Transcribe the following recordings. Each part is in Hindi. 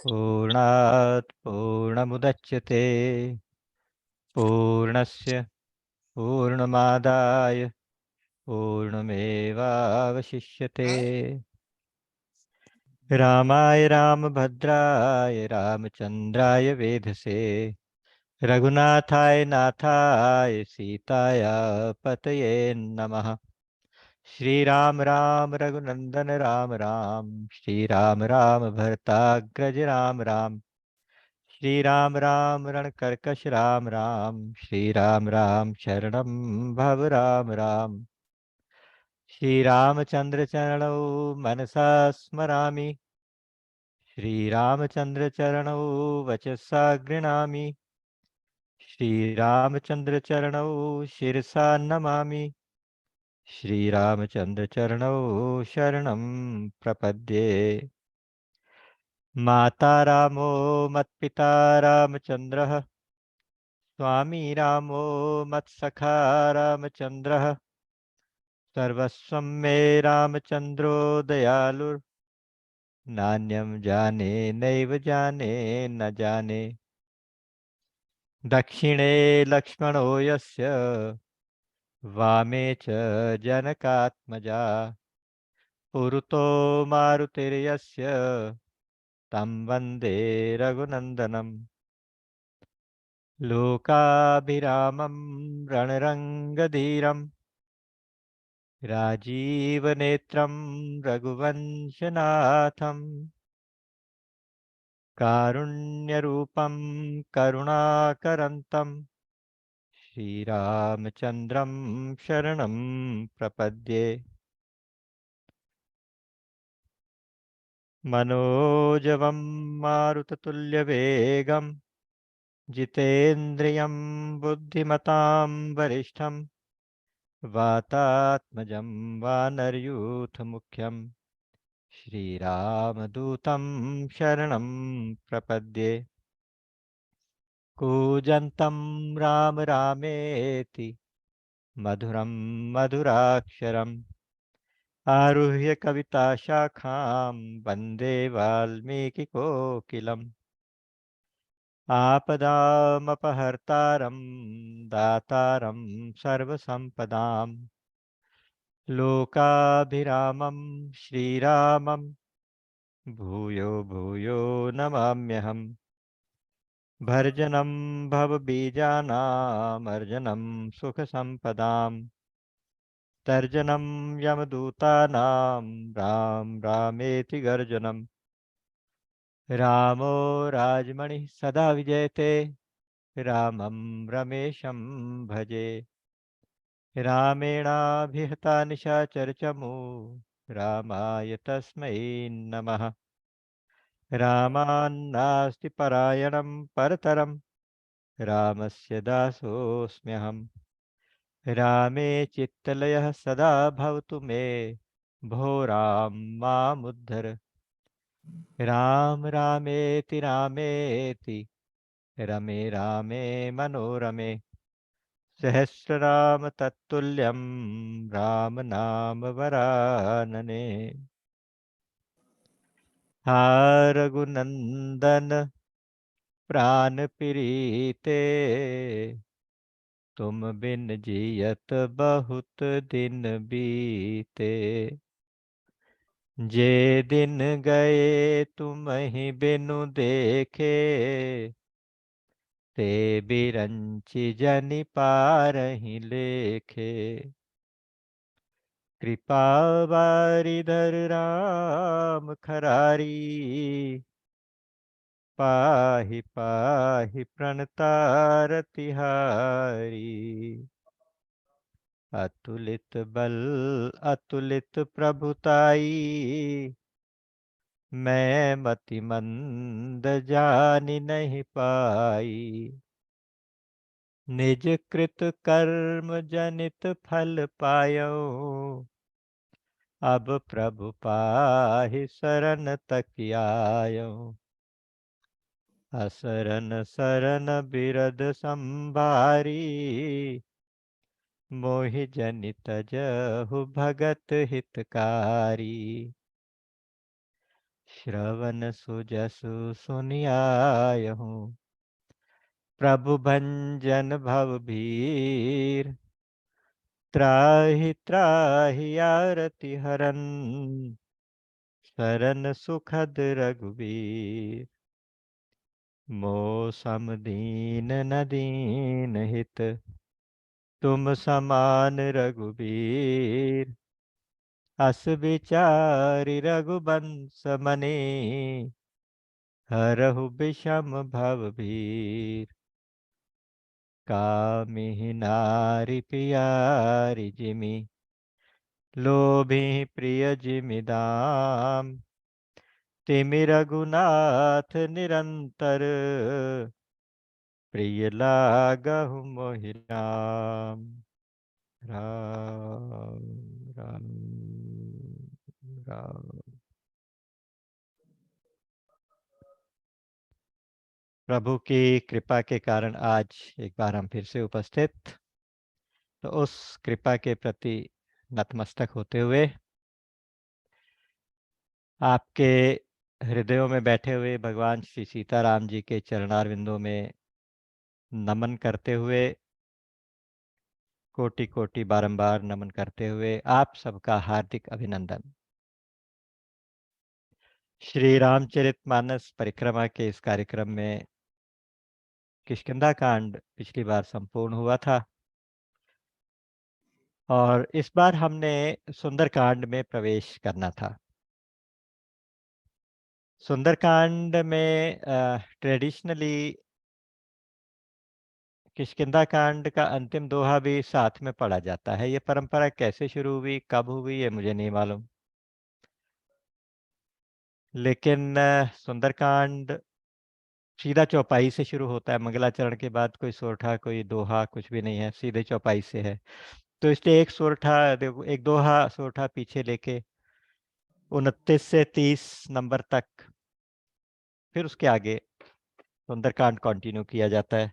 पूर्णात् पूर्णमुदच्यते पूर्णस्य पूर्णमादाय पूर्णमेवावशिष्यते। रामाय रामभद्राय रामचन्द्राय वेधसे रघुनाथाय नाथाय सीताय पतये नमः। श्री राम राम रघुनंदन राम राम श्री राम राम भरताग्रज राम राम श्री राम राम रणकर्कश राम राम श्री राम राम शरणं भव राम राम। श्री रामचंद्र चरणौ मनसा स्मरामि श्री रामचंद्र चरणौ वचसा गृणामि श्री रामचंद्र चरणौ शिरसा नमामि श्री रामचंद्र चरणौ शरणं प्रपद्ये। माता रामो मत्पिता रामचंद्रः स्वामी रामो मत्सखा रामचंद्रः सर्वस्वं मे रामचंद्रो दयालुर् नान्यं जाने नैव जाने न जाने। दक्षिणे लक्ष्मणो यस्य वामे च जनकात्मजा पुरुतो मारुतिर्यस्य तं वन्दे रघुनन्दनम्। लोकाभिरामं रणरङ्गधीरं राजीवनेत्रं रघुवंशनाथं कारुण्यरूपं करुणाकरन्तं श्रीरामचन्द्रं शरणं प्रपद्ये। मनोजवं मारुततुल्यवेगं जितेन्द्रियं बुद्धिमतां वरिष्ठं वातात्मजं वानरयूथमुख्यं श्रीरामदूतं शरणं प्रपद्ये। कूजन्तं राम रामेति मधुरं मधुराक्षरम् आरुह्य कविताशाखां वन्दे वाल्मीकिकोकिलम्। आपदामपहर्तारं दातारं सर्वसम्पदां लोकाभिरामं श्रीरामं भूयो भूयो नमाम्यहम्। भर्जनं भवबीजानामर्जनं सुखसम्पदाम् तर्जनं यमदूतानां राम रामेति गर्जनम्। रामो राजमणिः सदा विजयते रामं रमेशं भजे। रामेणाभिहता निशाचरचमू रामाय तस्मै नमः। रामान्नास्ति परायणं परतरं रामस्य दासोऽस्म्यहम्। रामे चित्तलयः सदा भवतु मे भो राम मामुद्धर। राम रामेति रामेति रमे रामे मनोरमे सहस्रनाम तत्तुल्यं राम नाम वरानने। हा रघुनंदन प्राण प्रीते तुम बिन जियत बहुत दिन बीते। जे दिन गए तुम ही बिनु देखे ते बिरंचि जनि पारहि लेखे। कृपा बारिधर राम खरारी पाहि पाहि प्रणतार तिहारी। अतुलित बल अतुलित प्रभुताई मैं मति मंद जानि नहीं पाई। निज कृत कर्म जनित फल पायो अब प्रभु पाहि शरण तक आयो। असरन सरन बिरद संभारी मोहि जनि तजहु भगत हितकारी। श्रवण सुजसु सुनियायहु। प्रभु भंजन भव भीर, त्राहि त्राहि आरति हरन, शरण सुखद रघुवीर। मोह सम दीन न दीन हित, तुम समान रघुबीर। अस विचारि रघुबंश मनि, हरहु विषम भव भीर। कामिहि नारि प्यारि जिमि, लोभी प्रिय जिमि दाम। तिमि रघुनाथ निरंतर, प्रिय लागहु मोहि राम। राम राम राम। प्रभु की कृपा के कारण आज एक बार हम फिर से उपस्थित, तो उस कृपा के प्रति नतमस्तक होते हुए आपके हृदयों में बैठे हुए भगवान श्री सीताराम जी के चरणारविंदों में नमन करते हुए, कोटि कोटि बारंबार नमन करते हुए आप सबका हार्दिक अभिनंदन। श्री रामचरितमानस परिक्रमा के इस कार्यक्रम में किष्किंधा कांड पिछली बार संपूर्ण हुआ था और इस बार हमने सुंदरकांड में प्रवेश करना था। सुंदरकांड में ट्रेडिशनली किष्किंधा कांड का अंतिम दोहा भी साथ में पढ़ा जाता है। ये परंपरा कैसे शुरू हुई, कब हुई, ये मुझे नहीं मालूम, लेकिन सुंदरकांड सीधा चौपाई से शुरू होता है। मंगलाचरण के बाद कोई सोरठा कोई दोहा कुछ भी नहीं है, सीधे चौपाई से है। तो इसलिए एक सोरठा देखो, एक दोहा सोरठा पीछे लेके 29 से 30 नंबर तक, फिर उसके आगे सुंदरकांड कंटिन्यू किया जाता है।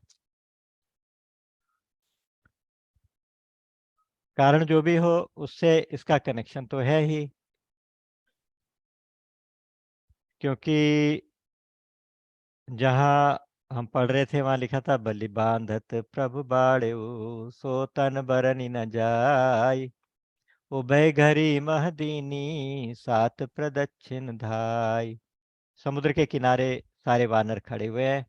कारण जो भी हो, उससे इसका कनेक्शन तो है ही, क्योंकि जहाँ हम पढ़ रहे थे वहां लिखा था, बलि बांधत प्रभु बाड़ेऊ, सो तन बरनी न जाय। उभय घरी महदीनी, सात प्रदक्षिण धाय। समुद्र के किनारे सारे वानर खड़े हुए हैं,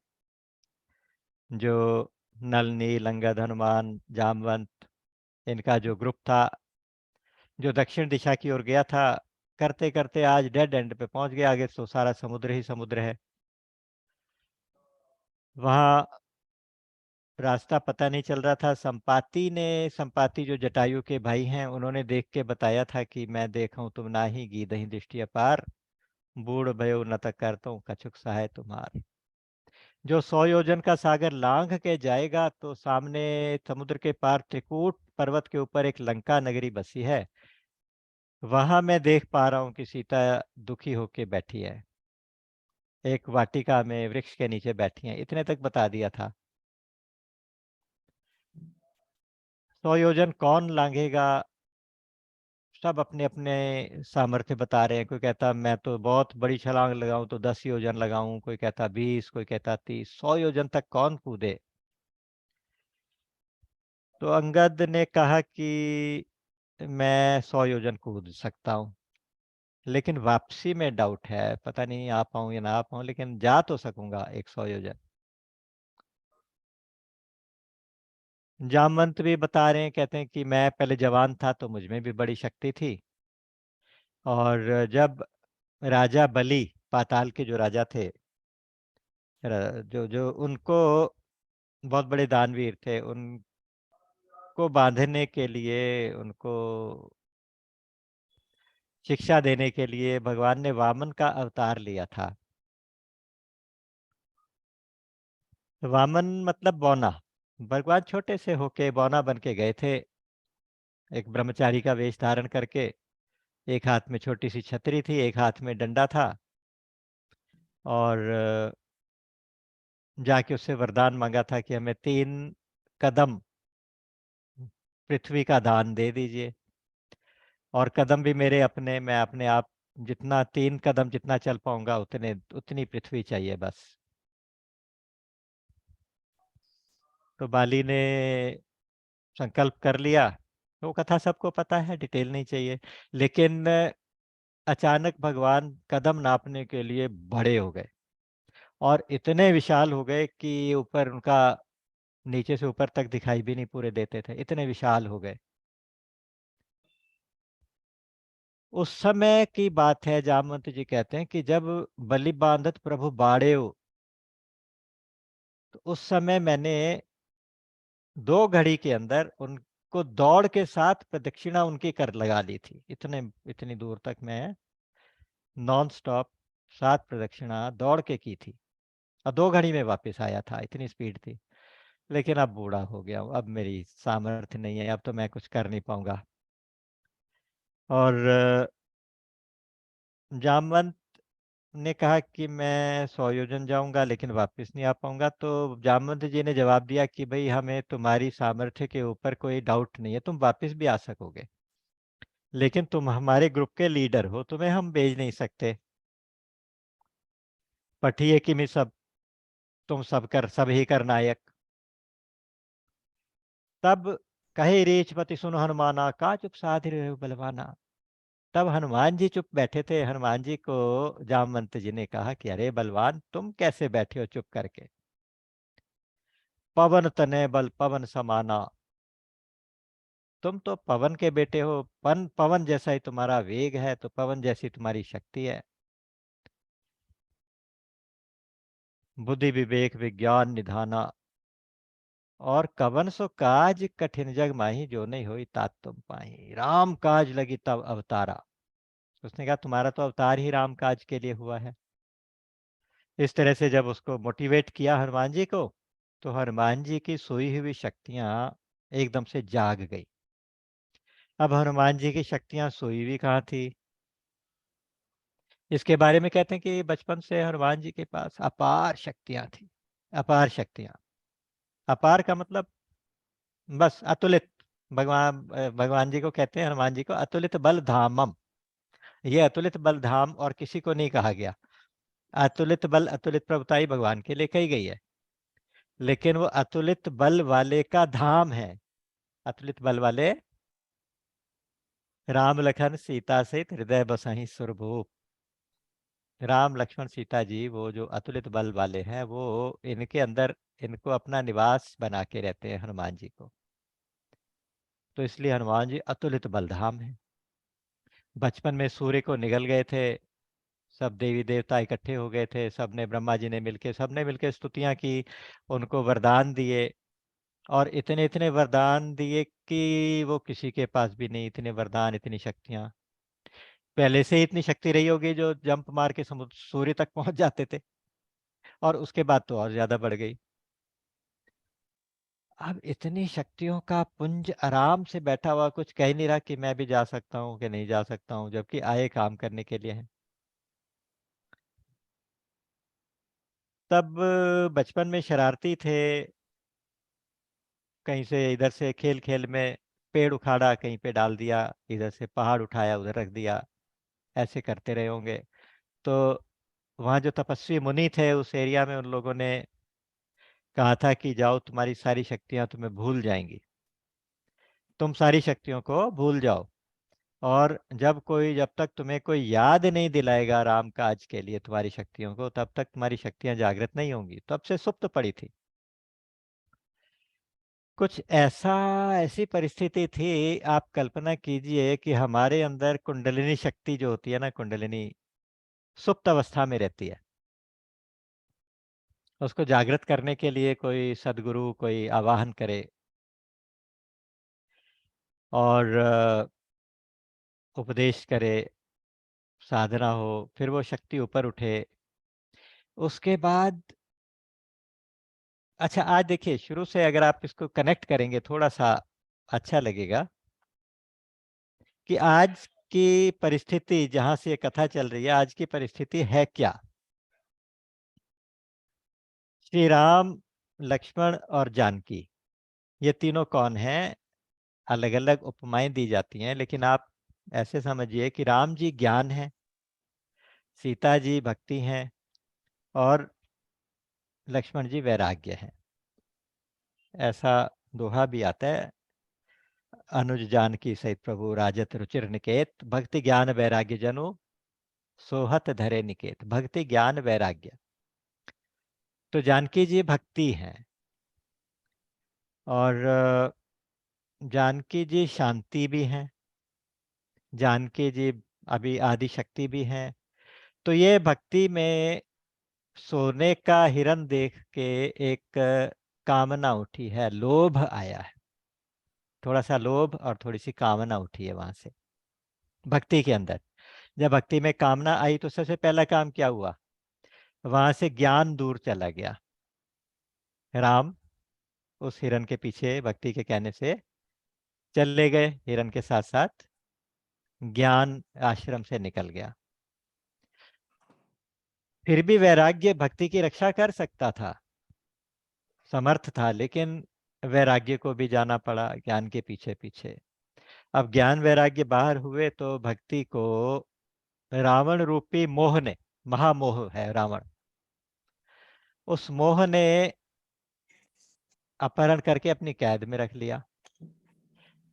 जो नल नील अंगद हनुमान जामवंत, इनका जो ग्रुप था, जो दक्षिण दिशा की ओर गया था, करते करते आज डेड एंड पे पहुंच गया। आगे तो सारा समुद्र ही समुद्र है। वहां रास्ता पता नहीं चल रहा था। संपाति जो जटायु के भाई हैं, उन्होंने देख के बताया था कि मैं देखूं तुम नाही, गीधहि दृष्टि अपार। बूढ़ भयो न तक करता कछुक सहाय तुम्हार। जो 100 योजन का सागर लांघ के जाएगा तो सामने समुद्र के पार त्रिकूट पर्वत के ऊपर एक लंका नगरी बसी है। वहां मैं देख पा रहा हूं कि सीता दुखी होके बैठी है, एक वाटिका में वृक्ष के नीचे बैठी है। इतने तक बता दिया था। 100 योजन कौन लांघेगा, सब अपने अपने सामर्थ्य बता रहे हैं। कोई कहता मैं तो बहुत बड़ी छलांग लगाऊं तो 10 योजन लगाऊं, कोई कहता 20, कोई कहता 30। 100 योजन तक कौन कूदे। तो अंगद ने कहा कि मैं 100 योजन कूद सकता हूँ, लेकिन वापसी में डाउट है, पता नहीं आ पाऊं या ना आ पाऊं, लेकिन जा तो सकूंगा 100 योजन। जामवंत भी बता रहे हैं, कहते हैं कि मैं पहले जवान था तो मुझ में भी बड़ी शक्ति थी, और जब राजा बलि, पाताल के जो राजा थे, जो जो उनको बहुत बड़े दानवीर थे, उनको बांधने के लिए, उनको शिक्षा देने के लिए भगवान ने वामन का अवतार लिया था। वामन मतलब बौना। भगवान छोटे से होके बौना बन के गए थे, एक ब्रह्मचारी का वेश धारण करके। एक हाथ में छोटी सी छतरी थी, एक हाथ में डंडा था, और जाके उससे वरदान मांगा था कि हमें 3 कदम पृथ्वी का दान दे दीजिए, और कदम भी मेरे अपने, मैं अपने आप जितना 3 कदम जितना चल पाऊंगा उतनी पृथ्वी चाहिए बस। तो बाली ने संकल्प कर लिया। तो वो कथा सबको पता है, डिटेल नहीं चाहिए। लेकिन अचानक भगवान कदम नापने के लिए बड़े हो गए और इतने विशाल हो गए कि ऊपर उनका नीचे से ऊपर तक दिखाई भी नहीं पूरे देते थे, इतने विशाल हो गए। उस समय की बात है, जामवंत जी कहते हैं कि जब बलि बांधत प्रभु बाड़े हो, तो उस समय मैंने 2 घड़ी के अंदर उनको दौड़ के साथ प्रदक्षिणा उनकी कर लगा ली थी। इतनी दूर तक मैं नॉन स्टॉप 7 प्रदक्षिणा दौड़ के की थी और 2 घड़ी में वापस आया था, इतनी स्पीड थी। लेकिन अब बूढ़ा हो गया हूँ, अब मेरी सामर्थ्य नहीं है, अब तो मैं कुछ कर नहीं पाऊंगा। और जामवंत ने कहा कि मैं 100 योजन जाऊंगा लेकिन वापस नहीं आ पाऊंगा। तो जामवंत जी ने जवाब दिया कि भाई हमें तुम्हारी सामर्थ्य के ऊपर कोई डाउट नहीं है, तुम वापस भी आ सकोगे, लेकिन तुम हमारे ग्रुप के लीडर हो, तुम्हें हम भेज नहीं सकते। पठिए कि मैं सब, तुम सब ही कर नायक। तब कहे रेचपति सुनो हनुमाना, का चुप साध रहे हो बलवाना। तब हनुमान जी चुप बैठे थे। हनुमान जी को जामवंत जी ने कहा कि अरे बलवान, तुम कैसे बैठे हो चुप करके। पवन तनय बल पवन समाना, तुम तो पवन के बेटे हो, पवन जैसा ही तुम्हारा वेग है, तो पवन जैसी तुम्हारी शक्ति है। बुद्धि विवेक विज्ञान निधाना, और कवन सो काज कठिन जग माही, जो नहीं होई तात तुम पाही, राम काज लगी तब अवतारा। उसने कहा तुम्हारा तो अवतार ही राम काज के लिए हुआ है। इस तरह से जब उसको मोटिवेट किया हनुमान जी को, तो हनुमान जी की सोई हुई शक्तियां एकदम से जाग गई। अब हनुमान जी की शक्तियां सोई हुई कहाँ थी? इसके बारे में कहते हैं कि बचपन से हनुमान जी के पास अपार शक्तियां थी। अपार शक्तियां, अपार का मतलब बस अतुलित। भगवान जी को कहते हैं, हनुमान जी को अतुलित बल धामम। ये अतुलित बल धाम और किसी को नहीं कहा गया। अतुलित बल अतुलित प्रभुताई भगवान के लिए कही गई है, लेकिन वो अतुलित बल वाले का धाम है। अतुलित बल वाले राम लखन सीता सहित हृदय बसहि सुरभूप। राम लक्ष्मण सीता जी वो जो अतुलित बल वाले हैं, वो इनके अंदर इनको अपना निवास बना के रहते हैं हनुमान जी को। तो इसलिए हनुमान जी अतुलित बलधाम है। बचपन में सूर्य को निगल गए थे, सब देवी देवता इकट्ठे हो गए थे, सबने ब्रह्मा जी ने मिलके सबने मिलके स्तुतियां की, उनको वरदान दिए। और इतने इतने वरदान दिए कि वो किसी के पास भी नहीं, इतने वरदान इतनी शक्तियां। पहले से ही इतनी शक्ति रही होगी जो जंप मार के समुद्र सूर्य तक पहुंच जाते थे, और उसके बाद तो और ज्यादा बढ़ गई। अब इतनी शक्तियों का पुंज आराम से बैठा हुआ, कुछ कह ही नहीं रहा कि मैं भी जा सकता हूँ कि नहीं जा सकता हूँ, जबकि आए काम करने के लिए हैं। तब बचपन में शरारती थे, कहीं से इधर से खेल खेल में पेड़ उखाड़ा कहीं पे डाल दिया, इधर से पहाड़ उठाया उधर रख दिया, ऐसे करते रहे होंगे। तो वहाँ जो तपस्वी मुनि थे उस एरिया में, उन लोगों ने कहा था कि जाओ तुम्हारी सारी शक्तियां तुम्हें भूल जाएंगी, तुम सारी शक्तियों को भूल जाओ। और जब तक तुम्हें कोई याद नहीं दिलाएगा राम काज के लिए तुम्हारी शक्तियों को, तब तक तुम्हारी शक्तियां जागृत नहीं होंगी। तब से सुप्त पड़ी थी। कुछ ऐसी परिस्थिति थी, आप कल्पना कीजिए कि हमारे अंदर कुंडलिनी शक्ति जो होती है ना, कुंडलिनी सुप्त अवस्था में रहती है। उसको जागृत करने के लिए कोई सदगुरु कोई आवाहन करे और उपदेश करे, साधना हो, फिर वो शक्ति ऊपर उठे। उसके बाद अच्छा, आज देखिए शुरू से अगर आप इसको कनेक्ट करेंगे थोड़ा सा अच्छा लगेगा कि आज की परिस्थिति जहां से ये कथा चल रही है, आज की परिस्थिति है क्या। श्री राम, लक्ष्मण और जानकी, ये तीनों कौन हैं? अलग अलग उपमाएं दी जाती हैं, लेकिन आप ऐसे समझिए कि राम जी ज्ञान है, सीता जी भक्ति हैं और लक्ष्मण जी वैराग्य हैं। ऐसा दोहा भी आता है, अनुज जानकी सहित प्रभु राजत रुचिर निकेत, भक्ति ज्ञान वैराग्य जनु सोहत धरे निकेत। भक्ति ज्ञान वैराग्य, तो जानकी जी भक्ति हैं और जानकी जी शांति भी हैं, जानकी जी अभी आदि शक्ति भी हैं। तो ये भक्ति में सोने का हिरण देख के एक कामना उठी है, लोभ आया है, थोड़ा सा लोभ और थोड़ी सी कामना उठी है वहां से भक्ति के अंदर। जब भक्ति में कामना आई तो सबसे पहला काम क्या हुआ, वहां से ज्ञान दूर चला गया। राम उस हिरण के पीछे भक्ति के कहने से चले गए, हिरण के साथ साथ ज्ञान आश्रम से निकल गया। फिर भी वैराग्य भक्ति की रक्षा कर सकता था, समर्थ था, लेकिन वैराग्य को भी जाना पड़ा ज्ञान के पीछे पीछे। अब ज्ञान वैराग्य बाहर हुए तो भक्ति को रावण रूपी मोह ने, महामोह है रावण, उस मोह ने अपहरण करके अपनी कैद में रख लिया।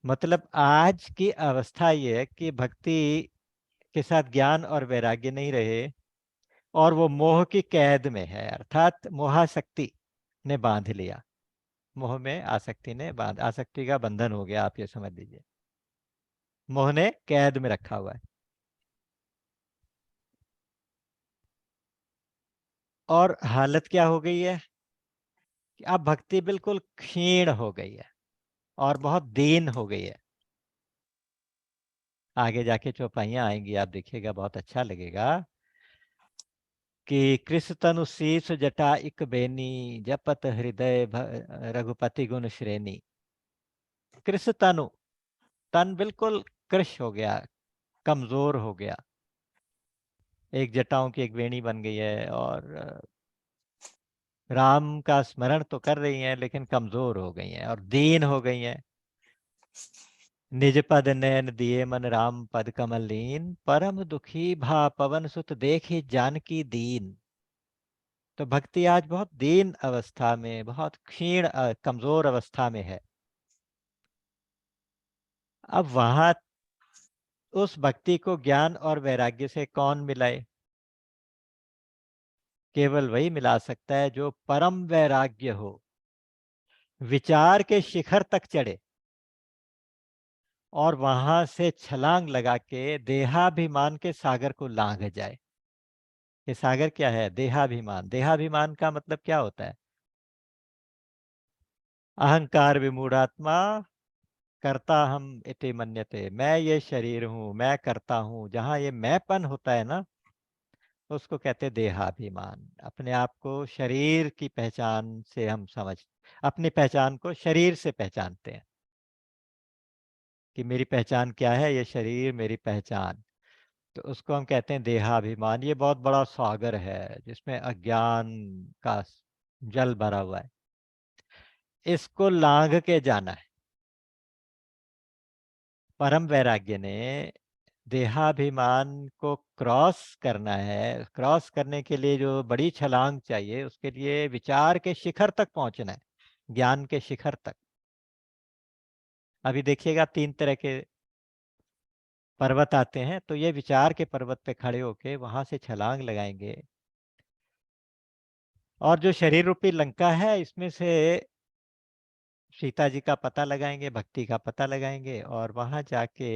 मतलब आज की अवस्था ये है कि भक्ति के साथ ज्ञान और वैराग्य नहीं रहे और वो मोह की कैद में है, अर्थात मोहासक्ति ने बांध लिया, मोह में आसक्ति ने बांध, आसक्ति का बंधन हो गया, आप ये समझ लीजिए, मोह ने कैद में रखा हुआ है। और हालत क्या हो गई है कि अब भक्ति बिल्कुल क्षीण हो गई है और बहुत दीन हो गई है। आगे जाके चौपाइयां आएंगी, आप देखिएगा बहुत अच्छा लगेगा कि कृष्ण तनु शीस जटा इक बेनी, जपत हृदय रघुपति गुण श्रेणी। कृष्ण तनु, तन बिल्कुल कृश हो गया, कमजोर हो गया, एक जटाओं की एक वेणी बन गई है और राम का स्मरण तो कर रही हैं लेकिन कमजोर हो गई हैं और दीन हो गई हैं। निज पद नैन दिए मन राम पद कमल लीन, परम दुखी भा पवन सुत देखी जानकी दीन। तो भक्ति आज बहुत दीन अवस्था में, बहुत क्षीण कमजोर अवस्था में है। अब वहां उस भक्ति को ज्ञान और वैराग्य से कौन मिलाए, केवल वही मिला सकता है जो परम वैराग्य हो, विचार के शिखर तक चढ़े और वहां से छलांग लगा के देहाभिमान के सागर को लांघ जाए। ये सागर क्या है, देहाभिमान। देहाभिमान का मतलब क्या होता है, अहंकार विमूढ़ात्मा करता हम इति मन्यते, मैं ये शरीर हूं, मैं करता हूं, जहां ये मैंपन होता है ना, उसको कहते हैं देहाभिमान। अपने आप को शरीर की पहचान से हम समझ, अपनी पहचान को शरीर से पहचानते हैं कि मेरी पहचान क्या है, ये शरीर मेरी पहचान। तो उसको हम कहते हैं देहाभिमान। ये बहुत बड़ा सागर है जिसमें अज्ञान का जल भरा हुआ है, इसको लांघ के जाना है। परम वैराग्य ने देहाभिमान को क्रॉस करना है। क्रॉस करने के लिए जो बड़ी छलांग चाहिए, उसके लिए विचार के शिखर तक पहुंचना है, ज्ञान के शिखर तक। अभी देखिएगा 3 तरह के पर्वत आते हैं, तो ये विचार के पर्वत पे खड़े होके वहां से छलांग लगाएंगे और जो शरीर रूपी लंका है, इसमें से सीता जी का पता लगाएंगे, भक्ति का पता लगाएंगे और वहां जाके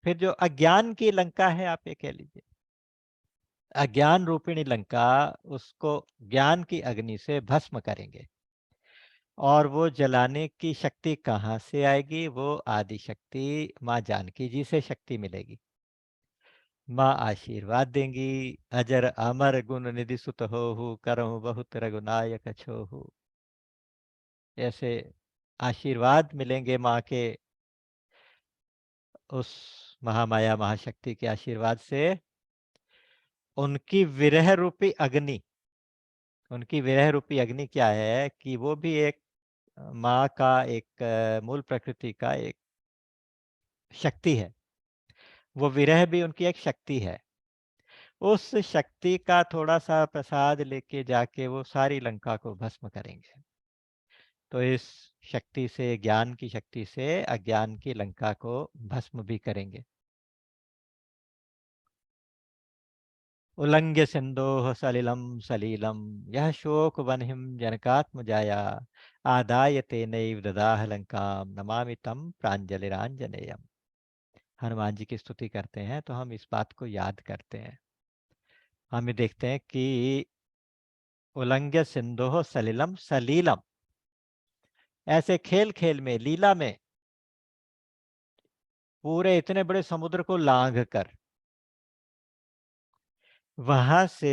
फिर जो अज्ञान की लंका है, आप ये कह लीजिए अज्ञान रूपिणी लंका, उसको ज्ञान की अग्नि से भस्म करेंगे। और वो जलाने की शक्ति कहाँ से आएगी, वो आदि शक्ति माँ जानकी जी से शक्ति मिलेगी। माँ आशीर्वाद देंगी, अजर अमर गुण निधि सुत होहु, करहु बहुत रघुनायक छोहु। ऐसे आशीर्वाद मिलेंगे माँ के, उस महामाया महाशक्ति के आशीर्वाद से। उनकी विरह रूपी अग्नि, उनकी विरह रूपी अग्नि क्या है कि वो भी एक माँ का एक मूल प्रकृति का एक शक्ति है। वो विरह भी उनकी एक शक्ति है। उस शक्ति का थोड़ा सा प्रसाद लेके जाके वो सारी लंका को भस्म करेंगे। तो इस शक्ति से, ज्ञान की शक्ति से अज्ञान की लंका को भस्म भी करेंगे। उल्लंघ्य सिंधोः सलिलं सलीलं यह शोक वह्निं जनकात्मजाया आदाय तेनैव ददाह लंकां नमामि तं प्राञ्जलिरांजनेयम्। हनुमान जी की स्तुति करते हैं तो हम इस बात को याद करते हैं। हमें देखते हैं कि उल्लंघ्य सिंधोः सलिलम सलीलम, ऐसे खेल खेल में, लीला में पूरे इतने बड़े समुद्र को लांघ कर वहां से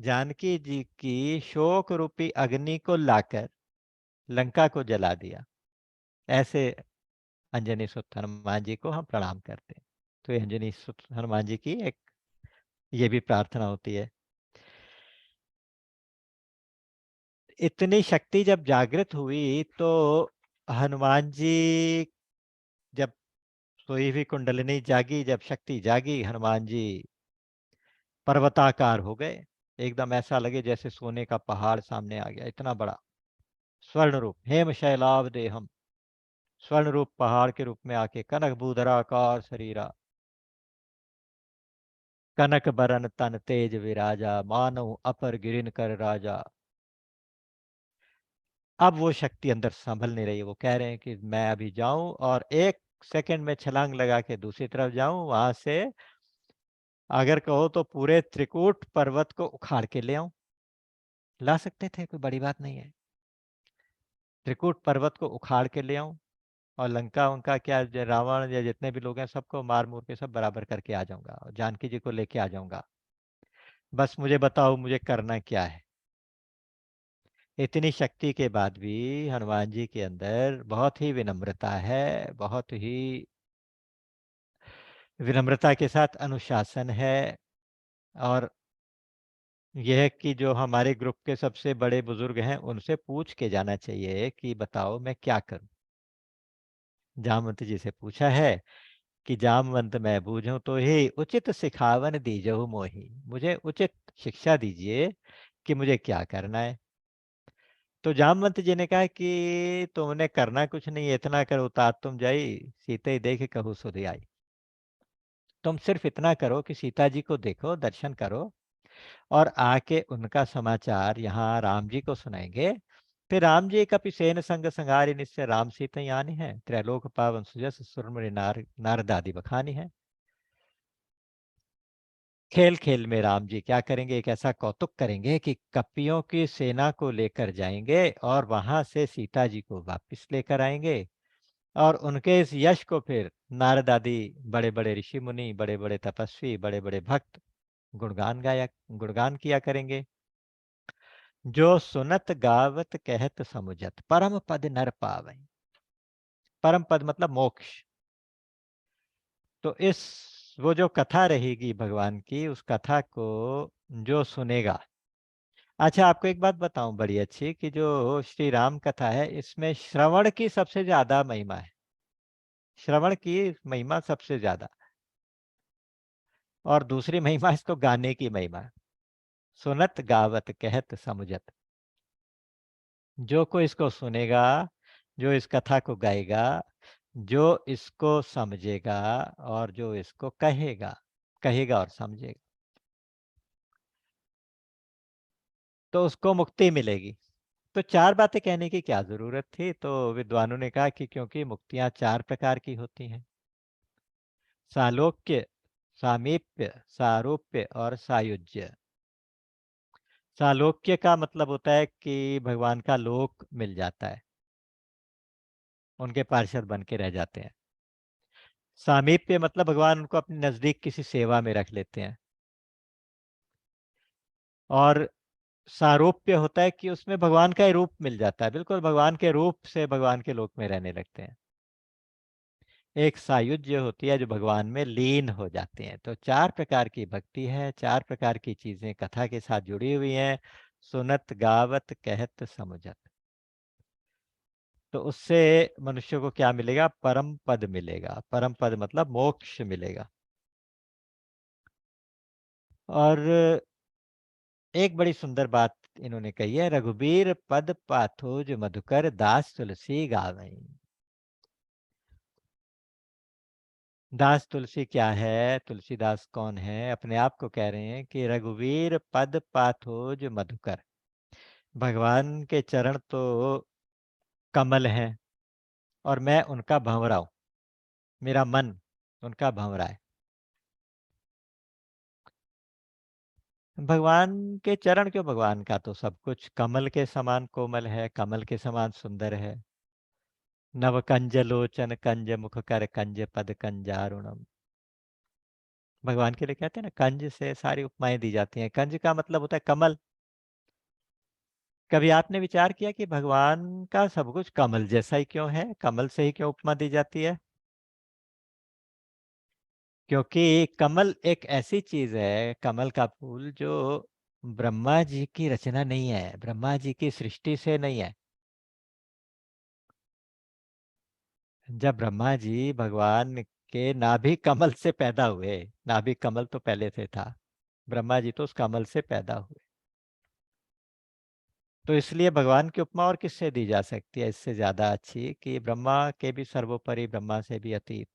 जानकी जी की शोक रूपी अग्नि को लाकर लंका को जला दिया। ऐसे अंजनी सुत हनुमान जी को हम प्रणाम करते हैं। तो ये अंजनी सुत हनुमान जी की एक ये भी प्रार्थना होती है। इतनी शक्ति जब जागृत हुई तो हनुमान जी जब सोई हुई कुंडलिनी जागी, जब शक्ति जागी, हनुमान जी पर्वताकार हो गए। एकदम ऐसा लगे जैसे सोने का पहाड़ सामने आ गया, इतना बड़ा स्वर्ण रूप, हेम शैलाभ देहम, स्वर्ण रूप पहाड़ के रूप में आके कनक भूधराकार शरीरा, कनक बरन तन तेज विराजा, मानो अपर गिरिन कर राजा। अब वो शक्ति अंदर संभल नहीं रही। वो कह रहे हैं कि मैं अभी जाऊं और 1 सेकंड में छलांग लगा के दूसरी तरफ जाऊं, वहां से अगर कहो तो पूरे त्रिकूट पर्वत को उखाड़ के ले आऊं। ला सकते थे, कोई बड़ी बात नहीं है। त्रिकूट पर्वत को उखाड़ के ले आऊं और लंका उनका क्या, रावण या जितने भी लोग हैं सबको मार मूर के सब बराबर करके आ जाऊंगा और जानकी जी को लेके आ जाऊंगा। बस मुझे बताओ मुझे करना क्या है। इतनी शक्ति के बाद भी हनुमान जी के अंदर बहुत ही विनम्रता है, बहुत ही विनम्रता के साथ अनुशासन है। और यह कि जो हमारे ग्रुप के सबसे बड़े बुजुर्ग हैं उनसे पूछ के जाना चाहिए कि बताओ मैं क्या करूं। जामवंत जी से पूछा है कि जामवंत मैं बूझूं तो ही उचित सिखावन दीजहु मोहि, मुझे उचित शिक्षा दीजिए कि मुझे क्या करना है। तो जामवंत जी ने कहा कि तुमने करना कुछ नहीं, इतना करो तात तुम जाई, सीते ही देख कहू सुधि आई। तुम सिर्फ इतना करो कि सीता जी को देखो, दर्शन करो और आके उनका समाचार यहाँ राम जी को सुनाएंगे। फिर राम जी कपि सेन संग संगारि निश्चय राम सीता यानी है, त्रैलोक पावन सुजस सुरमणि नारद आदि बखानी है। खेल खेल में राम जी क्या करेंगे, एक ऐसा कौतुक करेंगे कि कपियों की सेना को लेकर जाएंगे और वहां से सीता जी को वापस लेकर आएंगे। और उनके इस यश को फिर नारद आदि बड़े बड़े ऋषि मुनि, बड़े बड़े तपस्वी, बड़े बड़े भक्त गुणगान किया करेंगे। जो सुनत गावत कहत समुझत परम पद नर पावई। परम पद मतलब मोक्ष। तो इस वो जो कथा रहेगी भगवान की, उस कथा को जो सुनेगा। अच्छा आपको एक बात बताऊं बड़ी अच्छी, कि जो श्री राम कथा है इसमें श्रवण की सबसे ज्यादा महिमा है। श्रवण की महिमा सबसे ज्यादा। और दूसरी महिमा इसको गाने की महिमा है। सुनत गावत कहत समुझत। जो कोई इसको सुनेगा, जो इस कथा को गाएगा, जो इसको समझेगा और जो इसको कहेगा, कहेगा और समझेगा, तो उसको मुक्ति मिलेगी। तो 4 बातें कहने की क्या जरूरत थी। तो विद्वानों ने कहा कि क्योंकि मुक्तियां 4 प्रकार की होती हैं: सालोक्य, सामीप्य, सारूप्य और सायुज्य। सालोक्य का मतलब होता है कि भगवान का लोक मिल जाता है, उनके पार्षद बन के रह जाते हैं। सामीप्य मतलब भगवान उनको अपने नजदीक किसी सेवा में रख लेते हैं। और सारूप्य होता है कि उसमें भगवान का ही रूप मिल जाता है, बिल्कुल भगवान के रूप से भगवान के लोक में रहने लगते हैं। एक सायुज्य होती है जो भगवान में लीन हो जाते हैं। तो 4 प्रकार की भक्ति है, 4 प्रकार की चीजें कथा के साथ जुड़ी हुई हैं: सुनत गावत कहत समुझत। तो उससे मनुष्य को क्या मिलेगा, परम पद मिलेगा। परम पद मतलब मोक्ष मिलेगा। और एक बड़ी सुंदर बात इन्होंने कही है, रघुबीर पद पाथोज मधुकर दास तुलसी गावई। दास तुलसी क्या है, तुलसीदास कौन है? अपने आप को कह रहे हैं कि रघुवीर पद पाथोज मधुकर। भगवान के चरण तो कमल हैं और मैं उनका भंवरा हूं, मेरा मन उनका भंवरा है। भगवान के चरण क्यों? भगवान का तो सब कुछ कमल के समान कोमल है, कमल के समान सुंदर है। नव कंज लोचन कंज मुख कर कंज पद कंजारुणम। भगवान के लिए कहते हैं ना, कंज से सारी उपमाएं दी जाती हैं। कंज का मतलब होता है कमल। कभी आपने विचार किया कि भगवान का सब कुछ कमल जैसा ही क्यों है? कमल से ही क्यों उपमा दी जाती है? क्योंकि कमल एक ऐसी चीज है, कमल का फूल, जो ब्रह्मा जी की रचना नहीं है, ब्रह्मा जी की सृष्टि से नहीं है। जब ब्रह्मा जी भगवान के नाभि कमल से पैदा हुए, नाभि कमल तो पहले से था, ब्रह्मा जी तो उस कमल से पैदा हुए, तो इसलिए भगवान की उपमा और किससे दी जा सकती है इससे ज्यादा अच्छी, कि ब्रह्मा के भी सर्वोपरि, ब्रह्मा से भी अतीत।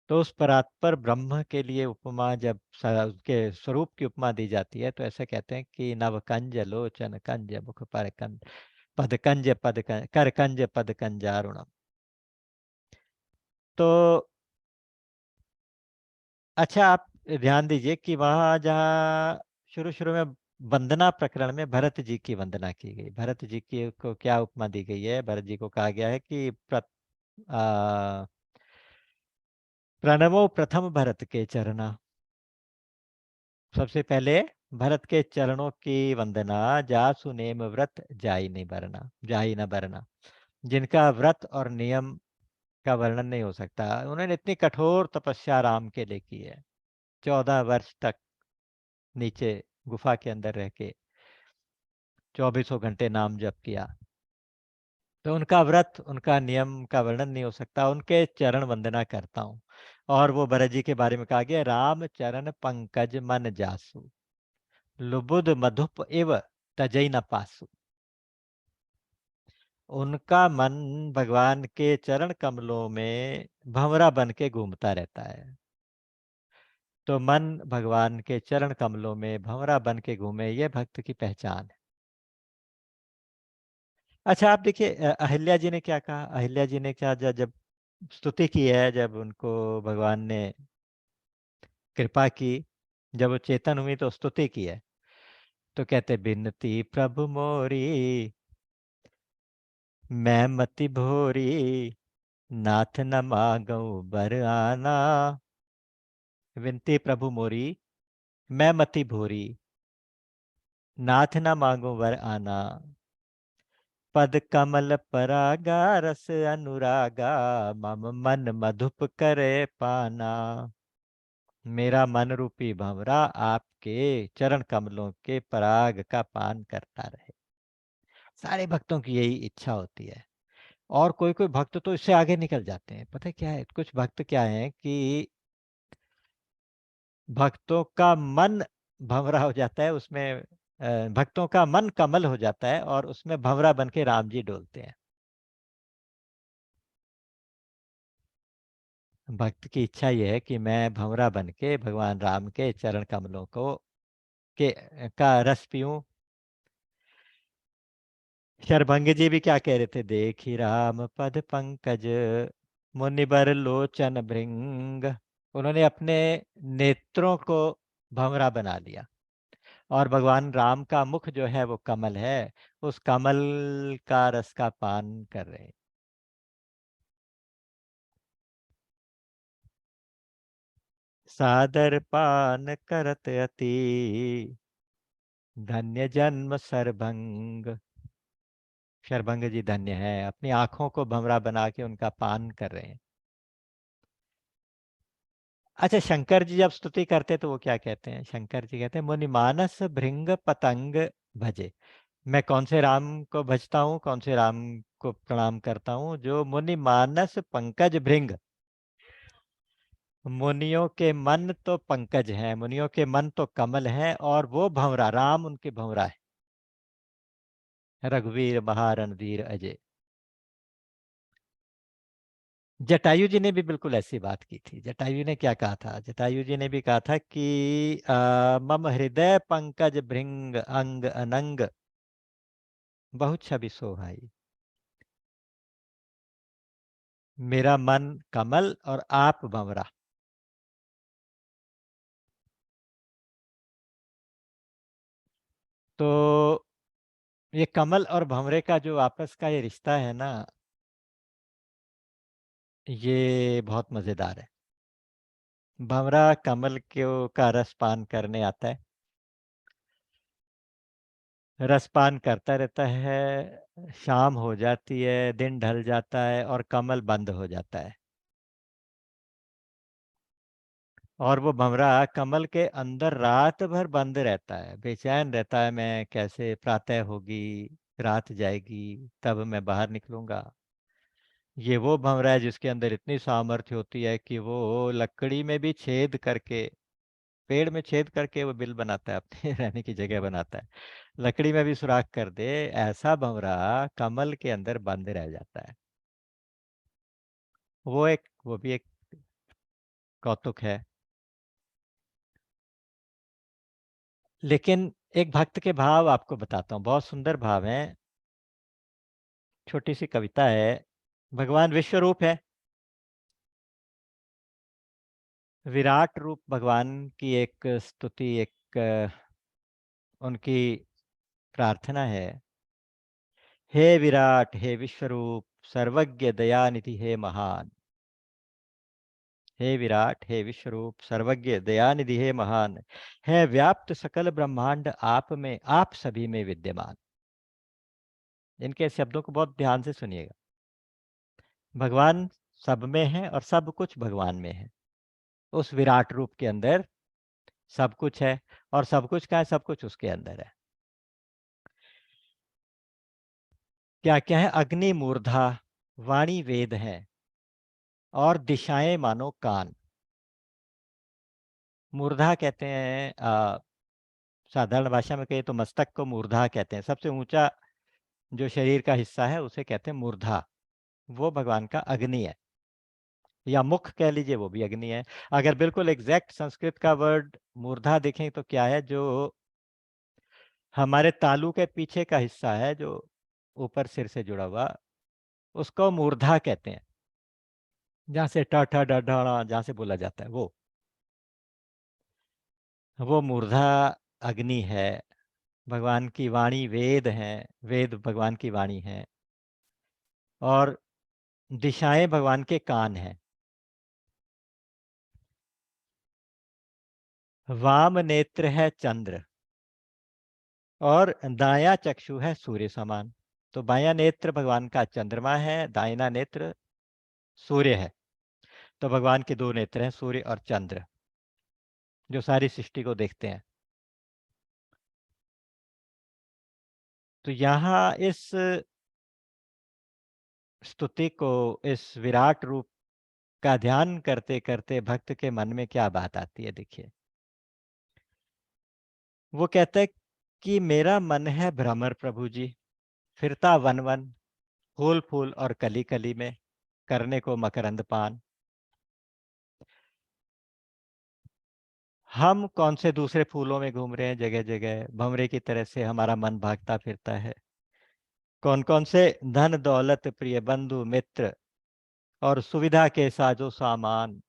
तो उस परात्पर ब्रह्म के लिए उपमा जब उसके स्वरूप की उपमा दी जाती है, तो ऐसे कहते हैं कि नव कंज लोचन कंज मुख पर कंज पद कंज पद कर कंज पद कंजारुणम। तो अच्छा, आप ध्यान दीजिए कि वहां जहाँ शुरू शुरू में वंदना प्रकरण में भरत जी की वंदना की गई, भरत जी की को क्या उपमा दी गई है? भरत जी को कहा गया है कि प्रणवो प्रथम भरत के चरना। सबसे पहले भरत के चरणों की वंदना। जासु नेम व्रत जाई नहीं बरना, जाई न बरना। जिनका व्रत और नियम का वर्णन नहीं हो सकता, उन्होंने इतनी कठोर तपस्या राम के लिए की है। 14 वर्ष तक नीचे गुफा के अंदर रह के 24 घंटे नाम जप किया, तो उनका व्रत, उनका नियम का वर्णन नहीं हो सकता। उनके चरण वंदना करता हूँ। और वो भरत जी के बारे में कहा गया, राम चरण पंकज मन जासु, लुबुद मधुप एव तजई न पासु। उनका मन भगवान के चरण कमलों में भंवरा बन के घूमता रहता है। तो मन भगवान के चरण कमलों में भंवरा बन के घूमे, ये भक्त की पहचान है। अच्छा, आप देखिए अहिल्या जी ने क्या कहा। अहिल्या जी ने क्या, जब स्तुति की है, जब उनको भगवान ने कृपा की, जब वो चेतन हुई तो स्तुति की है, तो कहते बिनती प्रभु मोरी, मैं मति भोरी, नाथ न मांगू बर आना। विनती प्रभु मोरी, मैं मति भोरी, नाथ न मांगू वर आना। पद कमल परागा रस अनुरागा, मम मन मधुप करे पाना। मेरा मन रूपी भंवरा आपके चरण कमलों के पराग का पान करता रहे। सारे भक्तों की यही इच्छा होती है। और कोई कोई भक्त तो इससे आगे निकल जाते हैं। पता है क्या है, कुछ भक्त क्या है कि भक्तों का मन भंवरा हो जाता है उसमें, भक्तों का मन कमल हो जाता है और उसमें भंवरा बन के राम जी डोलते हैं। भक्त की इच्छा यह है कि मैं भंवरा बन के भगवान राम के चरण कमलों को के का रस पीऊं। शरभंग जी भी क्या कह रहे थे, देखी राम पद पंकज, मुनिबर लोचन भृंग। उन्होंने अपने नेत्रों को भंवरा बना लिया, और भगवान राम का मुख जो है वो कमल है, उस कमल का रस का पान कर रहे हैं। सादर पान करत अति, धन्य जन्म सरभंग। शरभंग जी धन्य है, अपनी आंखों को भंवरा बना के उनका पान कर रहे हैं। अच्छा, शंकर जी जब स्तुति करते तो वो क्या कहते हैं? शंकर जी कहते हैं, मुनि मानस भृंग पतंग भजे। मैं कौन से राम को भजता हूँ, कौन से राम को प्रणाम करता हूँ? जो मुनि मानस पंकज भृंग, मुनियों के मन तो पंकज हैं, मुनियों के मन तो कमल हैं, और वो भंवरा राम उनके भंवरा है। रघुवीर महारणधीर अजय। जटायु जी ने भी बिल्कुल ऐसी बात की थी। जटायु ने क्या कहा था? जटायु जी ने भी कहा था कि मम हृदय पंकज भृंग अंग अनंग बहुत छवि सोहाई। मेरा मन कमल और आप भंवरा। तो ये कमल और भंवरे का जो आपस का ये रिश्ता है ना, ये बहुत मजेदार है। भंवरा कमल के का रस पान करने आता है, रसपान करता रहता है, शाम हो जाती है, दिन ढल जाता है और कमल बंद हो जाता है। और वो भंवरा कमल के अंदर रात भर बंद रहता है, बेचैन रहता है, मैं कैसे प्रातः होगी, रात जाएगी, तब मैं बाहर निकलूंगा। ये वो भंवरा है जिसके अंदर इतनी सामर्थ्य होती है कि वो लकड़ी में भी छेद करके, पेड़ में छेद करके वो बिल बनाता है, अपने रहने की जगह बनाता है। लकड़ी में भी सुराख कर दे, ऐसा भंवरा कमल के अंदर बंद रह जाता है। वो भी एक कौतुक है। लेकिन एक भक्त के भाव आपको बताता हूँ, बहुत सुंदर भाव है। छोटी सी कविता है। भगवान विश्व रूप है, विराट रूप भगवान की एक स्तुति, एक उनकी प्रार्थना है। हे विराट, हे विश्वरूप, सर्वज्ञ दयानिधि, हे महान। हे विराट, हे विश्वरूप, सर्वज्ञ दयानिधि, हे महान। है व्याप्त सकल ब्रह्मांड आप में, आप सभी में विद्यमान। इनके शब्दों को बहुत ध्यान से सुनिएगा। भगवान सब में है और सब कुछ भगवान में है। उस विराट रूप के अंदर सब कुछ है, और सब कुछ का है, सब कुछ उसके अंदर है। क्या क्या है? अग्नि मूर्धा, वाणी वेद है, और दिशाएं मानो कान। मूर्धा कहते हैं, साधारण भाषा में कहे तो मस्तक को मूर्धा कहते हैं। सबसे ऊंचा जो शरीर का हिस्सा है उसे कहते हैं मूर्धा। वो भगवान का अग्नि है, या मुख कह लीजिए, वो भी अग्नि है। अगर बिल्कुल एग्जैक्ट संस्कृत का वर्ड मूर्धा देखें तो क्या है? जो हमारे तालू के पीछे का हिस्सा है, जो ऊपर सिर से जुड़ा हुआ, उसको मूर्धा कहते हैं। जहाँ से टा ठा डा ढा जहाँ से बोला जाता है, वो मूर्धा अग्नि है। भगवान की वाणी वेद है, वेद भगवान की वाणी है, और दिशाएं भगवान के कान हैं। वाम नेत्र है चंद्र, और दाया चक्षु है सूर्य समान। तो बायां नेत्र भगवान का चंद्रमा है, दाहिना नेत्र सूर्य है। तो भगवान के दो नेत्र हैं, सूर्य और चंद्र, जो सारी सृष्टि को देखते हैं। तो यहाँ इस स्तुति को, इस विराट रूप का ध्यान करते करते भक्त के मन में क्या बात आती है, देखिए। वो कहता है कि मेरा मन है भ्रमर प्रभु जी, फिरता वन वन, फूल फूल और कली कली में, करने को मकरंद पान। हम कौन से दूसरे फूलों में घूम रहे हैं, जगह जगह भंवरे की तरह से हमारा मन भागता फिरता है। कौन कौन से धन दौलत प्रिय बंधु मित्र और सुविधा के साजो सामान,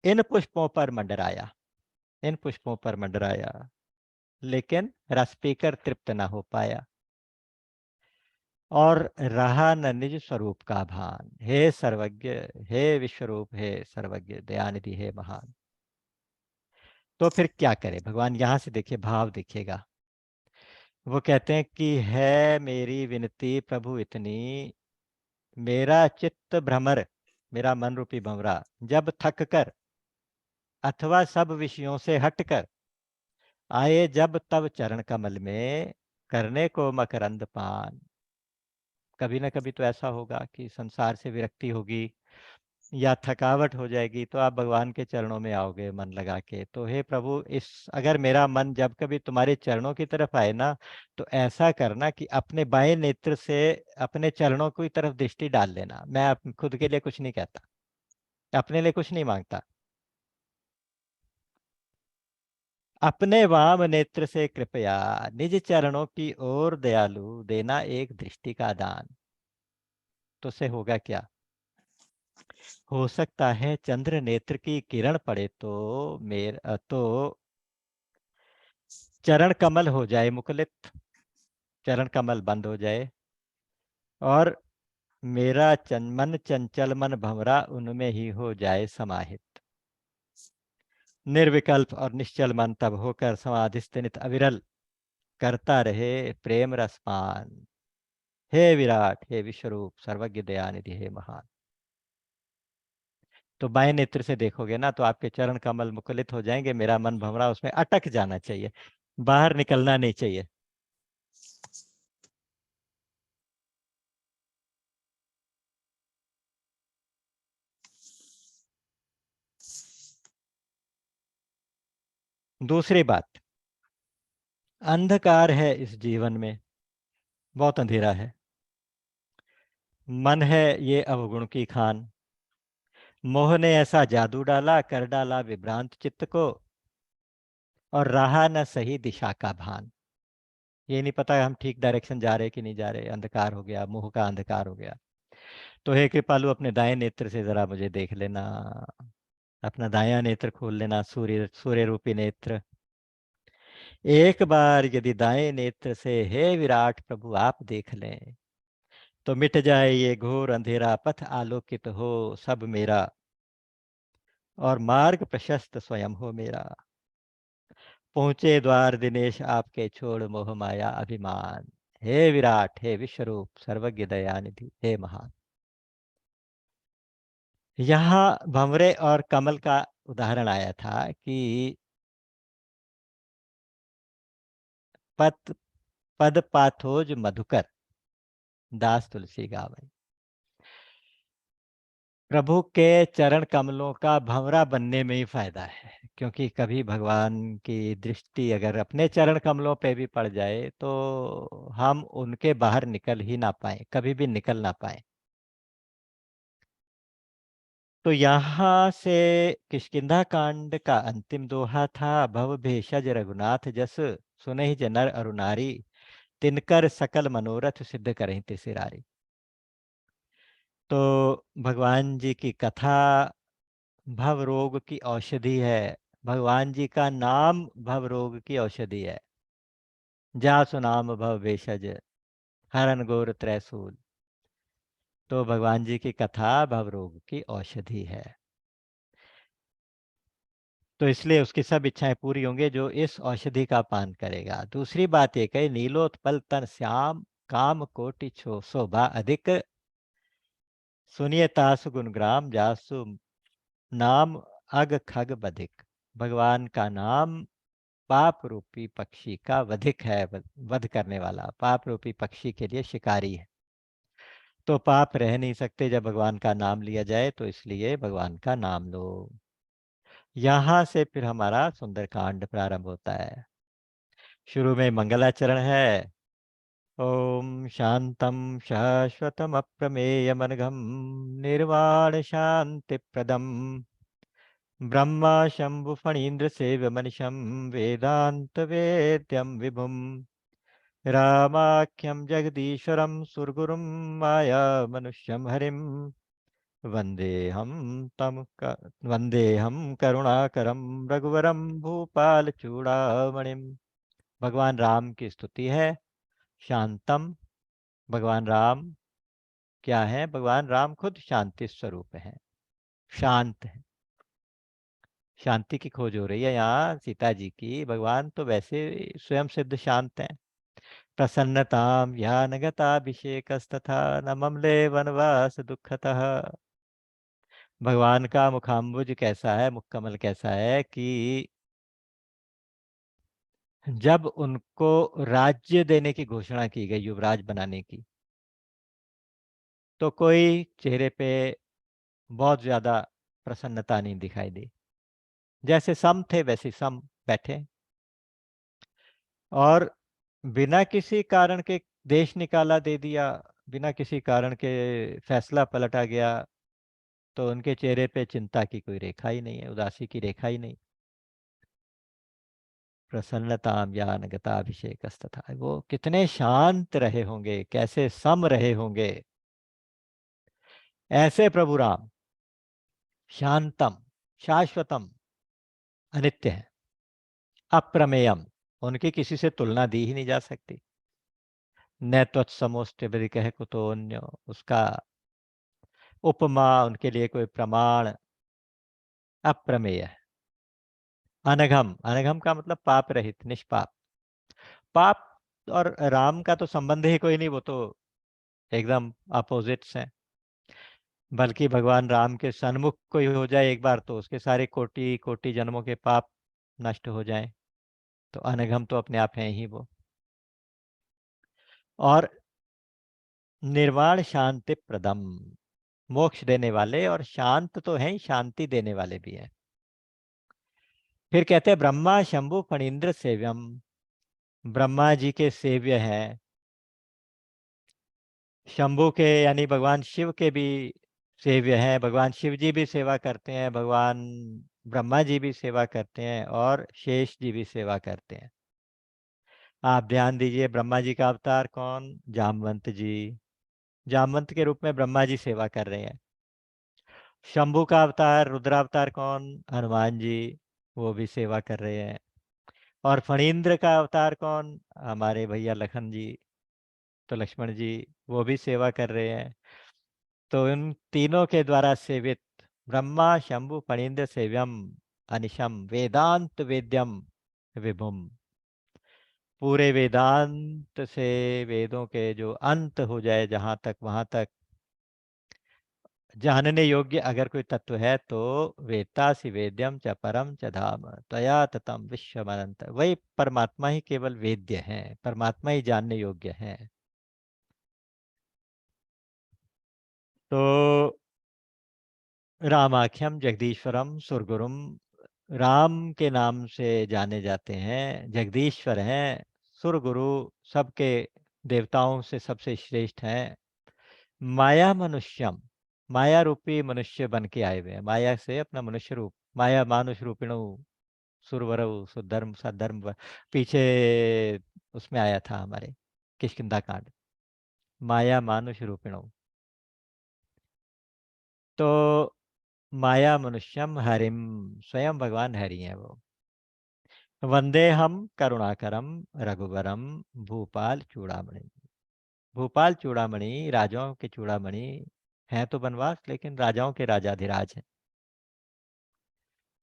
इन पुष्पों पर मंडराया, इन पुष्पों पर मंडराया, लेकिन रस पीकर तृप्त न हो पाया, और रहा न निज स्वरूप का भान। हे सर्वज्ञ, हे विश्वरूप, हे सर्वज्ञ दयानिधि, हे महान। तो फिर क्या करे भगवान? यहां से देखिए, भाव देखिएगा। वो कहते हैं कि है मेरी विनती प्रभु इतनी, मेरा चित्त भ्रमर, मेरा मन रूपी भंवरा जब थक कर, अथवा सब विषयों से हटकर, आए जब तब चरण कमल में, करने को मकरंद पान। कभी ना कभी तो ऐसा होगा कि संसार से विरक्ति होगी, या थकावट हो जाएगी, तो आप भगवान के चरणों में आओगे मन लगा के। तो हे प्रभु, इस अगर मेरा मन जब कभी तुम्हारे चरणों की तरफ आए ना, तो ऐसा करना कि अपने बाएं नेत्र से अपने चरणों की तरफ दृष्टि डाल लेना। मैं खुद के लिए कुछ नहीं कहता, अपने लिए कुछ नहीं मांगता। अपने वाम नेत्र से कृपया निज चरणों की ओर दयालु देना एक दृष्टि का दान। तो से होगा क्या? हो सकता है चंद्र नेत्र की किरण पड़े तो चरण कमल हो जाए मुकुलित, चरण कमल बंद हो जाए, और मेरा मन चंचल मन भंवरा उनमें ही हो जाए समाहित। निर्विकल्प और निश्चल मन तब होकर समाधिस्थ नित अविरल करता रहे प्रेम रसपान। हे विराट, हे विश्वरूप, सर्वज्ञ दयानिधि, हे महान। तो बाएं नेत्र से देखोगे ना, तो आपके चरण कमल मुकुलित हो जाएंगे, मेरा मन भंवरा उसमें अटक जाना चाहिए, बाहर निकलना नहीं चाहिए। दूसरी बात, अंधकार है इस जीवन में, बहुत अंधेरा है। मन है ये अवगुण की खान, मोह ने ऐसा जादू डाला, कर डाला विभ्रांत चित्त को, और रहा न सही दिशा का भान। ये नहीं पता हम ठीक डायरेक्शन जा रहे कि नहीं जा रहे, अंधकार हो गया, मोह का अंधकार हो गया। तो हे कृपालु, अपने दाएं नेत्र से जरा मुझे देख लेना, अपना दायां नेत्र खोल लेना, सूर्य सूर्य रूपी नेत्र। एक बार यदि दाएं नेत्र से हे विराट प्रभु आप देख लें, तो मिट जाए ये घोर अंधेरा, पथ आलोकित हो सब मेरा, और मार्ग प्रशस्त स्वयं हो मेरा। पहुंचे द्वार दिनेश आपके, छोड़ मोह माया अभिमान। हे विराट, हे विश्वरूप, सर्वज्ञ दयानिधि, हे महान। यहाँ भंवरे और कमल का उदाहरण आया था कि पद पद पाथोज मधुकर, दास तुलसी गावै। प्रभु के चरण कमलों का भंवरा बनने में ही फायदा है, क्योंकि कभी भगवान की दृष्टि अगर अपने चरण कमलों पे भी पड़ जाए, तो हम उनके बाहर निकल ही ना पाए, कभी भी निकल ना पाए। तो यहाँ से किष्किंधा कांड का अंतिम दोहा था, भव भेषज रघुनाथ जस, सुनहि ज नर अरु नारी, तिनकर सकल मनोरथ सिद्ध करहि त्रिशिरारी। तो भगवान जी की कथा भव रोग की औषधि है, भगवान जी का नाम भव रोग की औषधि है। जासु नाम भव भेषज, हरन घोर त्रैसूल। तो भगवान जी की कथा भव रोग की औषधि है। तो इसलिए उसकी सब इच्छाएं पूरी होंगी जो इस औषधि का पान करेगा। दूसरी बात एक है, नीलोत्पल तन श्याम, काम कोटि शोभा अधिक, सुनिए तासु गुणग्राम, जासु नाम अग खग बधिक। भगवान का नाम पाप रूपी पक्षी का वधिक है, वध करने वाला, पाप रूपी पक्षी के लिए शिकारी है। तो पाप रह नहीं सकते जब भगवान का नाम लिया जाए, तो इसलिए भगवान का नाम लो। यहाँ से फिर हमारा सुंदरकांड प्रारंभ होता है। शुरू में मंगलाचरण है। ओम शांतम शाश्वतम अप्रमेयमनघम, निर्वाण शांति प्रदम, ब्रह्मा शंभु फणीन्द्र सेव्यमनिशं, वेदांत वेद्यम विभुम, रामाख्यम जगदीश्वरम सुरगुरुम, माया मनुष्यम हरिम, वंदेहम वंदेहम करुणाकरम रघुवरम भूपाल चूड़ामणिम। भगवान राम की स्तुति है। शांतम, भगवान राम क्या है? भगवान राम खुद शांति स्वरूप है, शांत है। शांति की खोज हो रही है यहाँ सीता जी की। भगवान तो वैसे स्वयं सिद्ध शांत हैं। प्रसन्नताम ध्यानगताभिषेकस्तथा न ममले वनवास दुखतः। भगवान का मुखाम्बुज कैसा है, मुखकमल कैसा है कि जब उनको राज्य देने की घोषणा की गई, युवराज बनाने की, तो कोई चेहरे पे बहुत ज्यादा प्रसन्नता नहीं दिखाई दी। जैसे सम थे वैसे सम बैठे, और बिना किसी कारण के देश निकाला दे दिया, बिना किसी कारण के फैसला पलटा गया, तो उनके चेहरे पे चिंता की कोई रेखा ही नहीं है, उदासी की रेखा ही नहीं। प्रसन्नताम यान गताभिषेकस्तथा, वो कितने शांत रहे होंगे, कैसे सम रहे होंगे। ऐसे प्रभु राम शांतम, शाश्वतम, अनित्य है, अप्रमेयम, उनकी किसी से तुलना दी ही नहीं जा सकती। न त्वत्समोस्त कह कुतोन्य, उसका उपमा, उनके लिए कोई प्रमाण, अप्रमेय है। अनघम, अनघम का मतलब पाप रहित, निष्पाप। पाप और राम का तो संबंध ही कोई नहीं, वो तो एकदम अपोजिट्स हैं। बल्कि भगवान राम के सन्मुख कोई हो जाए एक बार, तो उसके सारे कोटि कोटि जन्मों के पाप नष्ट हो जाएं। तो अनघम तो अपने आप हैं ही वो। और निर्वाण शांति प्रदम, मोक्ष देने वाले, और शांत तो हैं ही, शांति देने वाले भी हैं। फिर कहते हैं ब्रह्मा शंभु फणींद्र सेव्यम, ब्रह्मा जी के सेव्य हैं। शंभु के यानी भगवान शिव के भी सेव्य हैं, भगवान शिव जी भी सेवा करते हैं, भगवान ब्रह्मा जी भी सेवा करते हैं, और शेष जी भी सेवा करते हैं। आप ध्यान दीजिए, ब्रह्मा जी का अवतार कौन? जामवंत जी। जामवंत के रूप में ब्रह्मा जी सेवा कर रहे हैं। शंभु का अवतार, रुद्रावतार कौन? हनुमान जी, वो भी सेवा कर रहे हैं। और फणींद्र का अवतार कौन? हमारे भैया लखन जी, तो लक्ष्मण जी, वो भी सेवा कर रहे हैं। तो इन तीनों के द्वारा सेवित ब्रह्मा शंभु फणींद्र सेव्यम अनिशम वेदांत वेद्यम विभुम, पूरे वेदांत से, वेदों के जो अंत हो जाए जहां तक, वहां तक जानने योग्य अगर कोई तत्व है, तो वेत्तासि वेद्यम च परम च धाम त्वया ततम विश्वमनंत, वही परमात्मा ही केवल वेद्य है, परमात्मा ही जानने योग्य है। तो रामाख्यम जगदीश्वरम सुरगुरुम, राम के नाम से जाने जाते हैं, जगदीश्वर हैं, सुरगुरु, सबके देवताओं से सबसे श्रेष्ठ हैं। माया मनुष्यम, माया रूपी मनुष्य बन के आए हुए हैं, माया से अपना मनुष्य रूप, माया मानुष रूपिणु सुरवरु सुधर्म सधर्म, पीछे उसमें आया था हमारे किष्किंधा कांड, माया मानुष रूपिणु। तो माया मनुष्यम हरिम, स्वयं भगवान हरि हैं वो। वंदे हम करुणाकरम रघुवरम भूपाल चूड़ामणि, भूपाल चूड़ामणि, राजाओं के चूड़ामणि हैं तो बनवास, लेकिन राजाओं के राजाधिराज हैं।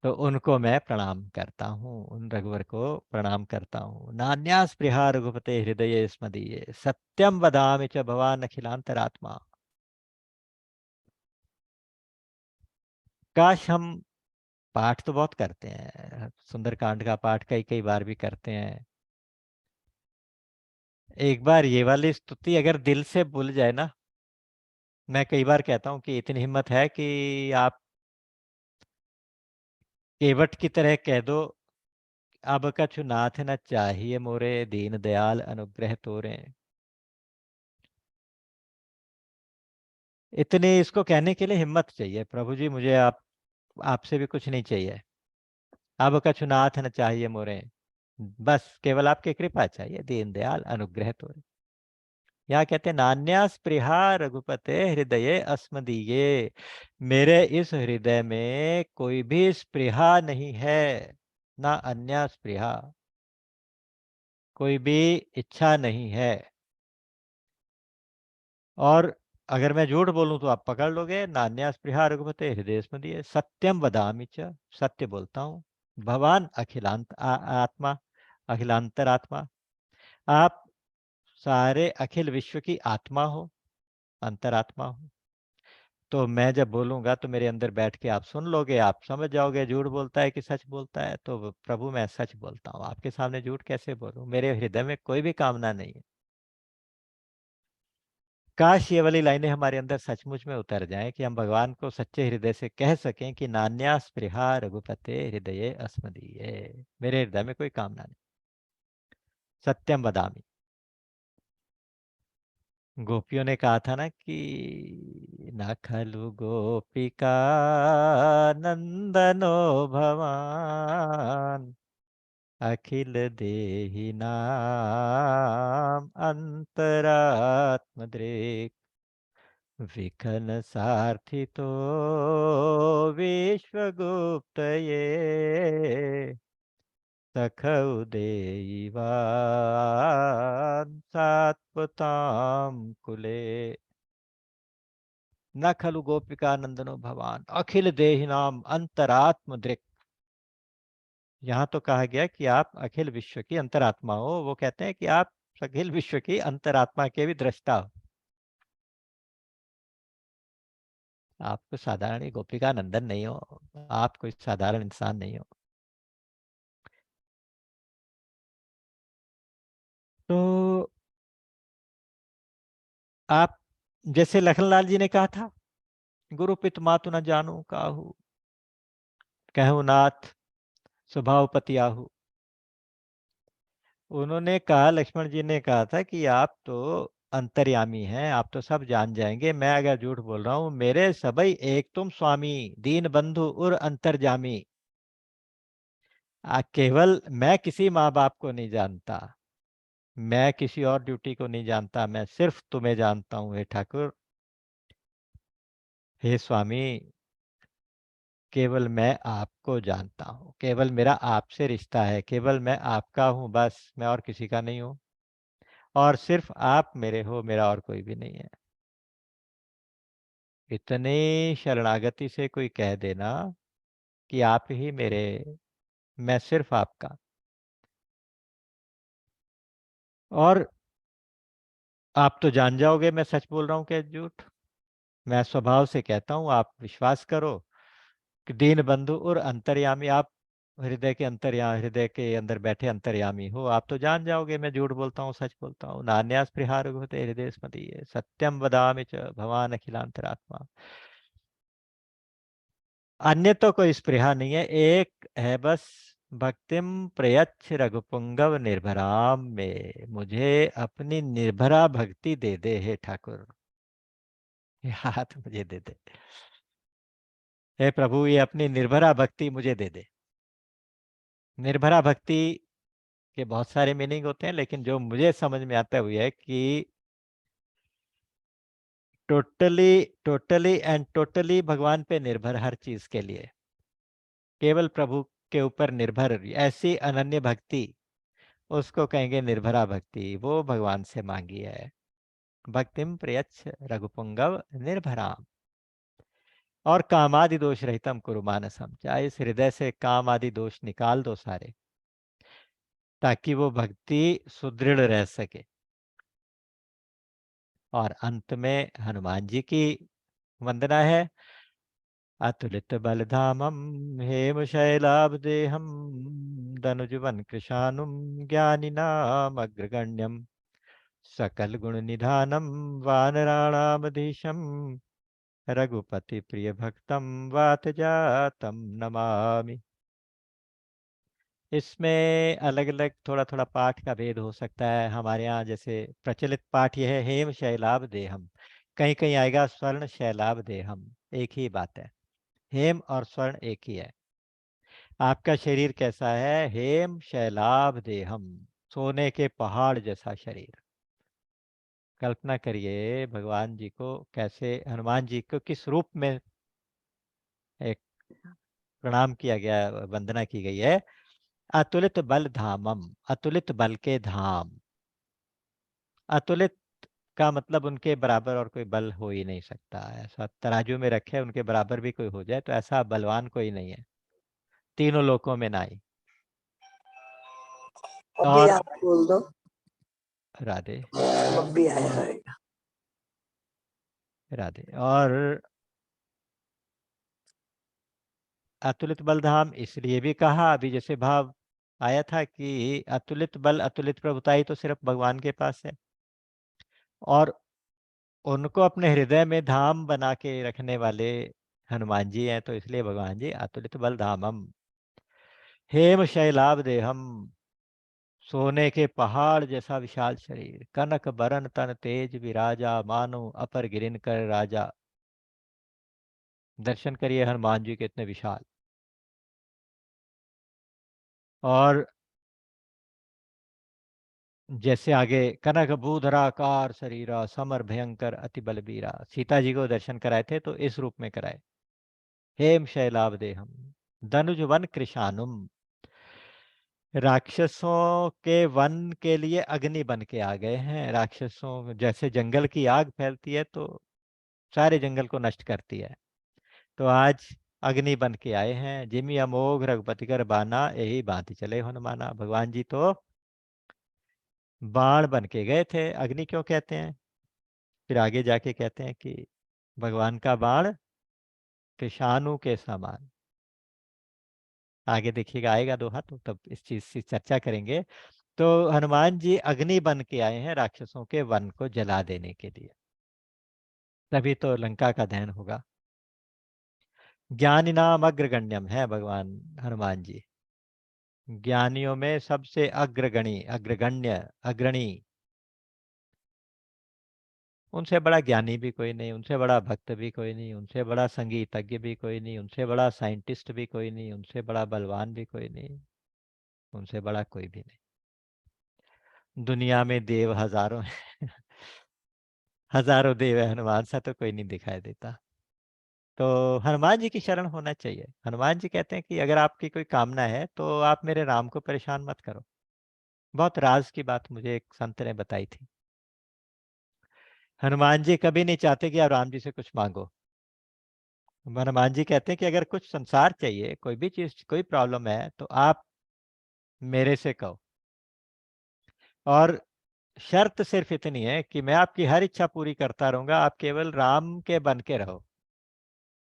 तो उनको मैं प्रणाम करता हूँ, उन रघुवर को प्रणाम करता हूँ। नान्यास प्रिया रघुपते हृदय स्मदीये, सत्यम वदामि च भवान अखिलांतरात्मा। काश हम पाठ तो बहुत करते हैं, सुंदरकांड का पाठ कई कई बार भी करते हैं। एक बार ये वाली स्तुति अगर दिल से भूल जाए ना, मैं कई बार कहता हूँ कि इतनी हिम्मत है कि आप केवट की तरह कह दो, अब कछु नाथ न चाहिए मोरे, दीन दयाल अनुग्रह तोरे। इतनी इसको कहने के लिए हिम्मत चाहिए, प्रभु जी मुझे आप, आपसे भी कुछ नहीं चाहिए, अब कछु नाथ न चाहिए मोरे, बस केवल आपकी कृपा चाहिए, दीन दयाल अनुग्रह तोरे। यहाँ कहते हैं नान्या स्पृहा रघुपते हृदय अस्मदीये, मेरे इस हृदय में कोई भी स्पृहा नहीं है, ना अन्य स्पृहा, कोई भी इच्छा नहीं है। और अगर मैं झूठ बोलूं तो आप पकड़ लोगे, नान्या स्पृहा रघुपते हृदय स्मदीये सत्यम वदामि च, सत्य बोलता हूँ। भगवान अखिलांत आत्मा, अखिलांतर आत्मा, आप सारे अखिल विश्व की आत्मा हो, अंतरात्मा हो। तो मैं जब बोलूंगा तो मेरे अंदर बैठ के आप सुन लोगे, आप समझ जाओगे झूठ बोलता है कि सच बोलता है। तो प्रभु मैं सच बोलता हूँ, आपके सामने झूठ कैसे बोलूं, मेरे हृदय में कोई भी कामना नहीं है। काश ये वाली लाइनें हमारे अंदर सचमुच में उतर जाएं कि हम भगवान को सच्चे हृदय से कह सकें कि नान्या स्पृहा रघुपते हृदये अस्मदीये, मेरे हृदय में कोई कामना नहीं। सत्यम वदामि। गोपियों ने कहा था ना कि न खलु गोपिका नंदनो भवान अखिल देहि नाम अंतरात्म दृक् विघ्न सार्थितो विश्वगुप्त ये सखौ देवान् सात्वतां कुले न खलु गोपिका नंदनो भवान अखिल देहिनाम अंतरात्म दृक्। यहाँ तो कहा गया कि आप अखिल विश्व की अंतरात्मा हो, वो कहते हैं कि आप अखिल विश्व की अंतरात्मा के भी दृष्टा हो। आप कोई साधारण गोपिका नंदन नहीं हो, आप कोई साधारण इंसान नहीं हो। तो आप जैसे लखनलाल जी ने कहा था, गुरु पित मातु न जानू काहू कहूँ नाथ स्वभावपति आहू। उन्होंने कहा, लक्ष्मण जी ने कहा था कि आप तो अंतर्यामी हैं, आप तो सब जान जाएंगे, मैं अगर झूठ बोल रहा हूं, मेरे सबई एक तुम स्वामी दीन बंधु और अंतर्जामी। केवल मैं किसी माँ बाप को नहीं जानता, मैं किसी और ड्यूटी को नहीं जानता, मैं सिर्फ तुम्हें जानता हूँ हे ठाकुर, हे स्वामी। केवल मैं आपको जानता हूँ, केवल मेरा आपसे रिश्ता है, केवल मैं आपका हूँ, बस मैं और किसी का नहीं हूँ, और सिर्फ आप मेरे हो, मेरा और कोई भी नहीं है। इतने शरणागति से कोई कह देना कि आप ही मेरे, मैं सिर्फ आपका, और आप तो जान जाओगे मैं सच बोल रहा हूँ कि झूठ। मैं स्वभाव से कहता हूँ, आप विश्वास करो कि दीन बंधु और अंतर्यामी, आप हृदय के अंदर बैठे अंतर्यामी हो, आप तो जान जाओगे मैं झूठ बोलता हूँ सच बोलता हूँ। नान्यास प्रहार होते हृदय स्मदीये सत्यम वदामि च भवान अखिलांतरात्मा। अन्य तो कोई स्पृहा नहीं है, एक है बस, भक्तिम प्रयच्छ रघुपुंगव निर्भराम में, मुझे अपनी निर्भरा भक्ति दे दे हे ठाकुर, ये हाथ मुझे दे दे, हे प्रभु ये अपनी निर्भरा भक्ति मुझे दे दे। निर्भरा भक्ति के बहुत सारे मीनिंग होते हैं, लेकिन जो मुझे समझ में आता हुआ है कि टोटली टोटली एंड टोटली भगवान पे निर्भर, हर चीज के लिए केवल प्रभु के ऊपर निर्भर, ऐसी अनन्य भक्ति उसको कहेंगे निर्भरा भक्ति, वो भगवान से मांगी है। भक्तिम प्रयच्छ रघुपुंगव निर्भराम। और कामादि दोष रहितम कुरु मानसम, चाहे इस हृदय से काम आदि दोष निकाल दो सारे, ताकि वो भक्ति सुदृढ़ रह सके। और अंत में हनुमान जी की वंदना है, अतुलित बलधामम हेम शैलाब्देहम दनुजुवन कृशानुम ज्ञानिनाम अग्रगण्यम सकल गुण निधानम वानराणामधीशम रघुपति प्रिय भक्तम वात जातम नमामि। इसमें अलग अलग थोड़ा थोड़ा पाठ का भेद हो सकता है। हमारे यहाँ जैसे प्रचलित पाठ यह है, हेम शैलाभ देहम, कहीं कहीं आएगा स्वर्ण शैलाभ देहम, एक ही बात है, हेम और स्वर्ण एक ही है। आपका शरीर कैसा है? हेम शैलाभ देहम, सोने के पहाड़ जैसा शरीर। कल्पना करिए भगवान जी को कैसे, हनुमान जी को किस रूप में एक प्रणाम किया गया, वंदना की गई है। अतुलित बल धामम, अतुलित बल के धाम। अतुलित का मतलब उनके बराबर और कोई बल हो ही नहीं सकता, ऐसा तराजू में रखे उनके बराबर भी कोई हो जाए तो ऐसा बलवान कोई नहीं है, तीनों लोकों में नहीं। अभी और आप बोल दो, राधे अभी आया रहेगा। राधे। और अतुलित बलधाम इसलिए भी कहा, अभी जैसे भाव आया था कि अतुलित बल अतुलित प्रभुताई तो सिर्फ भगवान के पास है, और उनको अपने हृदय में धाम बना के रखने वाले हनुमान जी हैं, तो इसलिए भगवान जी अतुलित बल धामम, हेम शैलाभ देहम, सोने के पहाड़ जैसा विशाल शरीर, कनक बरन तन तेज विराजा, मानो अपर गिरिन कर राजा। दर्शन करिए हनुमान जी कितने विशाल। और जैसे आगे, कनक भूधराकार शरीरा, समर भयंकर अति बलबीरा। सीता जी को दर्शन कराए थे तो इस रूप में कराए। हेम शैलाभ देहम, धनुज वन कृशानुम, राक्षसों के वन के लिए अग्नि बन के आ गए हैं। राक्षसों जैसे जंगल की आग फैलती है तो सारे जंगल को नष्ट करती है, तो आज अग्नि बन के आए हैं। जिमि अमोघ रघुपति कर बाना, यही बात चले हनुमाना। भगवान जी तो बाण बन के गए थे। अग्नि क्यों कहते हैं? फिर आगे जाके कहते हैं कि भगवान का बाण कृषाणु के समान। आगे देखिएगा, आएगा दोहा तो तब इस चीज से चर्चा करेंगे। तो हनुमान जी अग्नि बन के आए हैं राक्षसों के वन को जला देने के लिए, तभी तो लंका का दहन होगा। ज्ञानी नाम अग्रगण्यम है भगवान हनुमान जी, ज्ञानियों में सबसे अग्रगणी, अग्रगण्य, अग्रणी। उनसे बड़ा ज्ञानी भी कोई नहीं, उनसे बड़ा भक्त भी कोई नहीं, उनसे बड़ा संगीतज्ञ भी कोई नहीं, उनसे बड़ा साइंटिस्ट भी कोई नहीं, उनसे बड़ा बलवान भी कोई नहीं, उनसे बड़ा कोई भी नहीं। दुनिया में देव हजारों हैं हजारों देव है, हनुमान सा तो कोई नहीं दिखाई देता। तो हनुमान जी की शरण होना चाहिए। हनुमान जी कहते हैं कि अगर आपकी कोई कामना है तो आप मेरे राम को परेशान मत करो। बहुत राज की बात मुझे एक संत ने बताई थी। हनुमान जी कभी नहीं चाहते कि आप राम जी से कुछ मांगो। हनुमान जी कहते हैं कि अगर कुछ संसार चाहिए, कोई भी चीज, कोई प्रॉब्लम है, तो आप मेरे से कहो। और शर्त सिर्फ इतनी है कि मैं आपकी हर इच्छा पूरी करता रहूंगा, आप केवल राम के बन के रहो।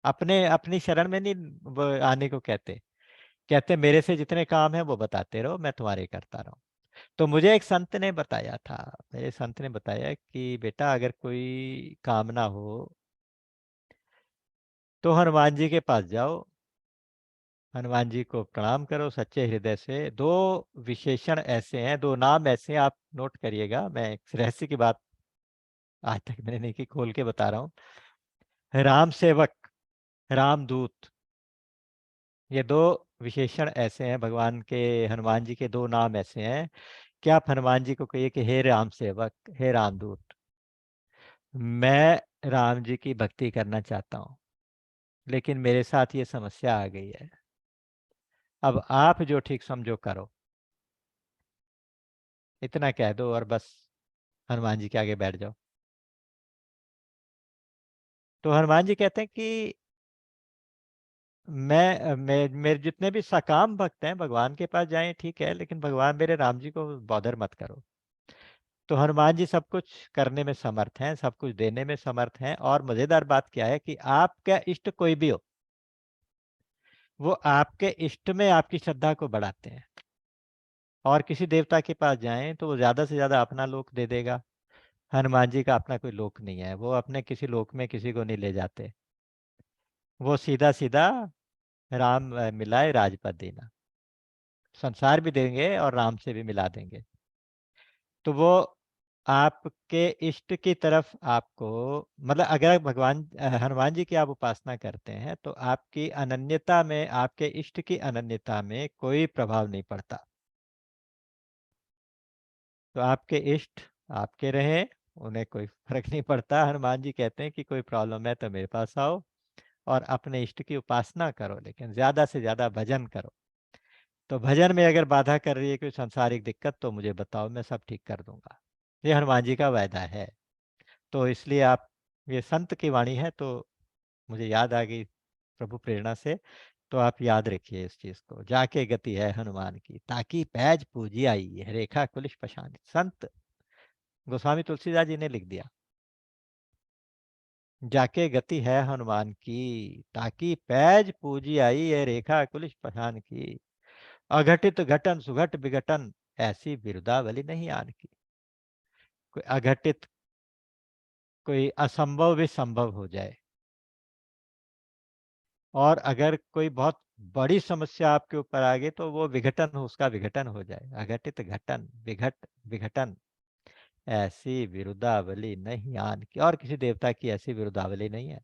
अपने अपनी शरण में नहीं वो आने को कहते। कहते मेरे से जितने काम है वो बताते रहो, मैं तुम्हारे करता रहूं। तो मुझे एक संत ने बताया था, मेरे संत ने बताया कि बेटा अगर कोई कामना हो तो हनुमान जी के पास जाओ, हनुमान जी को प्रणाम करो सच्चे हृदय से। दो विशेषण ऐसे हैं, दो नाम ऐसे हैं, आप नोट करिएगा। मैं एक रहस्य की बात आज तक मैंने नहीं की, खोल के बता रहा हूँ। राम सेवक, रामदूत, ये दो विशेषण ऐसे हैं भगवान के। हनुमान जी के दो नाम ऐसे हैं कि आप हनुमान जी को कहिए कि हे राम सेवक, हे रामदूत, मैं राम जी की भक्ति करना चाहता हूँ, लेकिन मेरे साथ ये समस्या आ गई है। अब आप जो ठीक समझो करो। इतना कह दो और बस हनुमान जी के आगे बैठ जाओ। तो हनुमान जी कहते हैं कि मैं मेरे जितने भी सकाम भक्त हैं भगवान के पास जाएं, ठीक है, लेकिन भगवान मेरे राम जी को बॉदर मत करो। तो हनुमान जी सब कुछ करने में समर्थ हैं, सब कुछ देने में समर्थ हैं। और मजेदार बात क्या है कि आपका इष्ट कोई भी हो, वो आपके इष्ट में आपकी श्रद्धा को बढ़ाते हैं। और किसी देवता के पास जाएं तो वो ज्यादा से ज्यादा अपना लोक दे देगा। हनुमान जी का अपना कोई लोक नहीं है, वो अपने किसी लोक में किसी को नहीं ले जाते। वो सीधा सीधा राम मिलाए राजपद देना, संसार भी देंगे और राम से भी मिला देंगे। तो वो आपके इष्ट की तरफ आपको, मतलब अगर भगवान हनुमान जी की आप उपासना करते हैं तो आपकी अनन्यता में, आपके इष्ट की अनन्यता में कोई प्रभाव नहीं पड़ता। तो आपके इष्ट आपके रहे, उन्हें कोई फर्क नहीं पड़ता। हनुमान जी कहते हैं कि कोई प्रॉब्लम है तो मेरे पास आओ और अपने इष्ट की उपासना करो, लेकिन ज्यादा से ज्यादा भजन करो। तो भजन में अगर बाधा कर रही है कोई सांसारिक दिक्कत तो मुझे बताओ, मैं सब ठीक कर दूंगा। ये हनुमान जी का वायदा है। तो इसलिए आप, ये संत की वाणी है तो मुझे याद आ गई प्रभु प्रेरणा से। तो आप याद रखिए इस चीज को, जाके गति है हनुमान की, ताकि पैज पूजी आई, रेखा कुलिश पशान। संत गोस्वामी तुलसीदास जी ने लिख दिया, जाके गति है हनुमान की, ताकि पैज पूजी आई, ये रेखा कुलिश पशान की। अघटित घटन सुघट विघटन, ऐसी बिरुदावली नहीं आन की। कोई अघटित कोई असंभव भी संभव हो जाए, और अगर कोई बहुत बड़ी समस्या आपके ऊपर आ गई तो वो विघटन उसका विघटन हो जाए। अघटित घटन, विघट विघटन, ऐसी विरुद्धावली नहीं आन की, और किसी देवता की ऐसी विरुद्धावली नहीं है।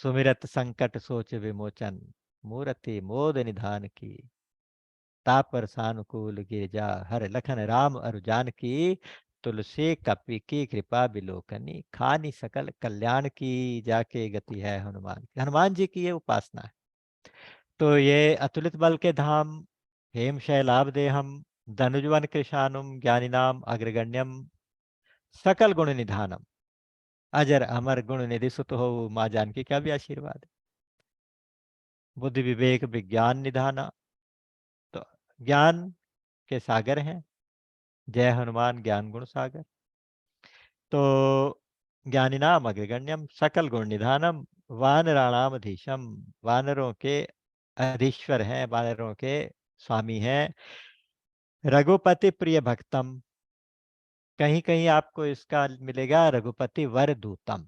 सुमिरत संकट सोच विमोचन, मूर्ति मोद निधान की, तापर सानुकूल गिरजा हर लखन राम अरुजान की, तुलसी कपि की कृपा बिलोकनी, खानी सकल कल्याण की, जाके गति है हनुमान की। हनुमान जी की ये उपासना है। तो ये अतुलित बल के धाम, हेम शैलाभ देहम, धनुजवन कृशानुम, ज्ञानिनाम अग्रगण्यम, सकल गुण निधानम, अजर अमर गुण निधि सुत हो। माँ जानकी का भी आशीर्वाद है। बुद्धि विवेक विज्ञान निधाना, तो ज्ञान के सागर हैं। जय हनुमान ज्ञान गुण सागर। तो ज्ञानिनाम अग्रगण्यम, सकल गुण निधानम, वानराणाम अधीशम, वानरों के अधीश्वर हैं, वानरों के स्वामी हैं। रघुपति प्रिय भक्तम, कहीं कहीं आपको इसका मिलेगा रघुपति वर दूतम,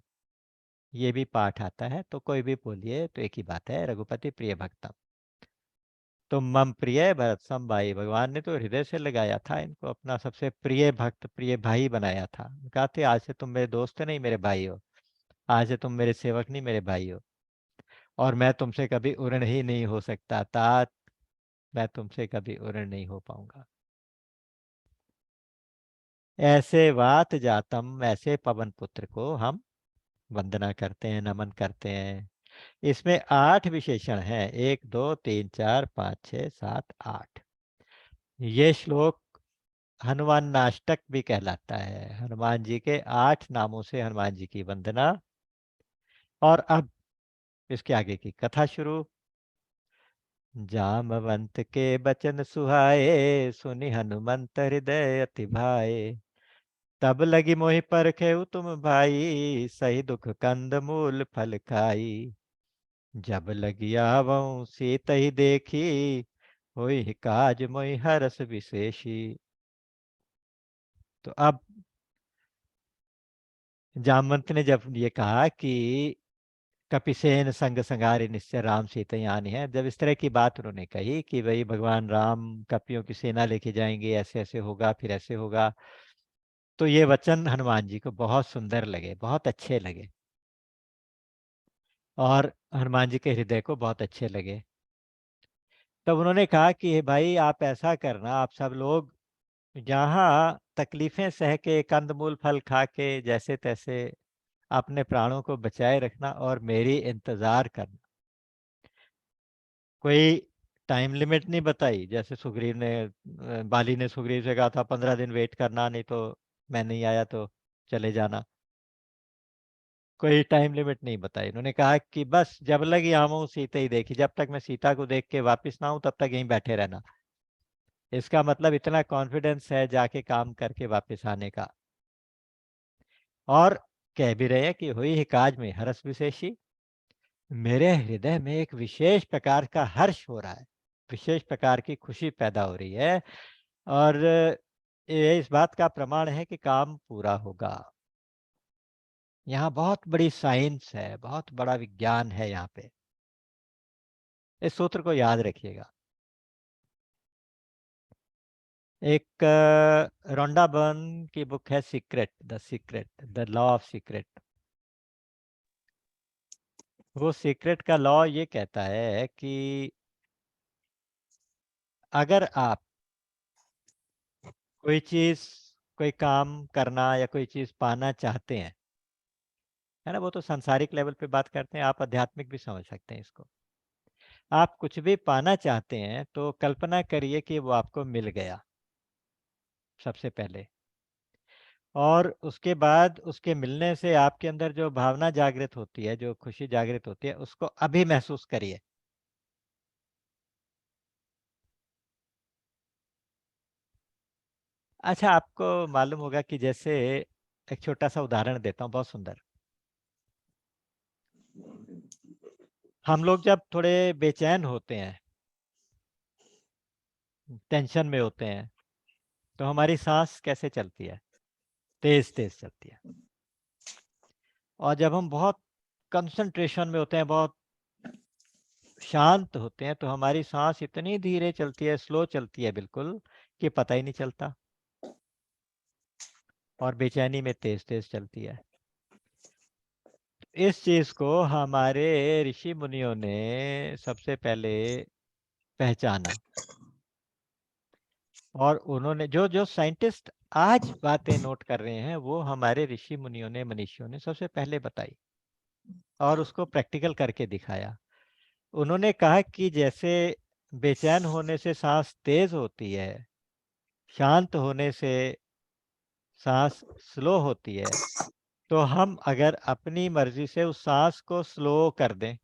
ये भी पाठ आता है, तो कोई भी बोलिए तो एक ही बात है, रघुपति प्रिय भक्तम। तो मम प्रिय भरत सम भाई, भगवान ने तो हृदय से लगाया था इनको, अपना सबसे प्रिय भक्त प्रिय भाई बनाया था। कहते आज से तुम मेरे दोस्त नहीं मेरे भाई हो, आज से तुम मेरे सेवक नहीं मेरे भाई हो, और मैं तुमसे कभी उर्ण ही नहीं हो सकता, तात मैं तुमसे कभी उर्ण नहीं हो पाऊंगा। ऐसे वात जातम, ऐसे पवन पुत्र को हम वंदना करते हैं, नमन करते हैं। इसमें 8 विशेषण हैं, 1 2 3 4 5 6 7 8। ये श्लोक हनुमान नाष्टक भी कहलाता है। हनुमान जी के 8 नामों से हनुमान जी की वंदना। और अब इसके आगे की कथा शुरू। जामवंत के बचन सुहाए, सुनि हनुमंत हृदय अति भाए, तब लगी मोहि परखेउ तुम भाई, सही दुख कंद मूल फल खाई, जब लगी आवऊं सीत ही देखी, होई काज मोहि हरस विशेषी। तो अब जामवंत ने जब ये कहा कि कपिसेन संग संगारे निश्चय राम सीतयान है, जब इस तरह की बात उन्होंने कही कि भाई भगवान राम कपियों की सेना लेके जाएंगे, ऐसे ऐसे होगा फिर ऐसे होगा, तो ये वचन हनुमान जी को बहुत सुंदर लगे, बहुत अच्छे लगे, और हनुमान जी के हृदय को बहुत अच्छे लगे। तब उन्होंने कहा कि भाई आप ऐसा करना, आप सब लोग जहाँ तकलीफें सह के कंदमूल फल खा के जैसे तैसे अपने प्राणों को बचाए रखना, और मेरी इंतजार करना। कोई टाइम लिमिट नहीं बताई, जैसे सुग्रीव ने बाली ने सुग्रीव से कहा था 15 दिन वेट करना, नहीं तो मैं नहीं आया तो चले जाना। कोई टाइम लिमिट नहीं बताई, उन्होंने कहा कि बस जब लगी आऊं सीता ही देखी, जब तक मैं सीता को देख के वापस ना आऊं तब तक यहीं बैठे रहना। इसका मतलब इतना कॉन्फिडेंस है जाके काम करके वापस आने का। और कह भी रहे हैं कि हुई ही काज में हरस विशेषी, मेरे हृदय में एक विशेष प्रकार का हर्ष हो रहा है, विशेष प्रकार की खुशी पैदा हो रही है, और ये इस बात का प्रमाण है कि काम पूरा होगा। यहाँ बहुत बड़ी साइंस है, बहुत बड़ा विज्ञान है यहाँ पे, इस सूत्र को याद रखिएगा। एक रोंडा बर्न की बुक है secret, the law of secret. वो सीक्रेट का लॉ ये कहता है कि अगर आप कोई चीज, कोई काम करना या कोई चीज पाना चाहते हैं, है ना, वो तो सांसारिक लेवल पे बात करते हैं, आप आध्यात्मिक भी समझ सकते हैं इसको। आप कुछ भी पाना चाहते हैं तो कल्पना करिए कि वो आपको मिल गया सबसे पहले, और उसके बाद उसके मिलने से आपके अंदर जो भावना जागृत होती है, जो खुशी जागृत होती है, उसको अभी महसूस करिए। अच्छा, आपको मालूम होगा कि जैसे एक छोटा सा उदाहरण देता हूँ, बहुत सुंदर। हम लोग जब थोड़े बेचैन होते हैं, टेंशन में होते हैं, तो हमारी सांस कैसे चलती है? तेज तेज चलती है। और जब हम बहुत कंसंट्रेशन में होते हैं, बहुत शांत होते हैं, तो हमारी सांस इतनी धीरे चलती है, स्लो चलती है बिल्कुल, कि पता ही नहीं चलता, और बेचैनी में तेज तेज चलती है। इस चीज को हमारे ऋषि मुनियों ने सबसे पहले पहचाना, और उन्होंने जो जो साइंटिस्ट आज बातें नोट कर रहे हैं, वो हमारे ऋषि मुनियों ने, मनीषियों ने सबसे पहले बताई और उसको प्रैक्टिकल करके दिखाया। उन्होंने कहा कि जैसे बेचैन होने से सांस तेज होती है, शांत होने से सांस स्लो होती है, तो हम अगर अपनी मर्जी से उस सांस को स्लो कर दें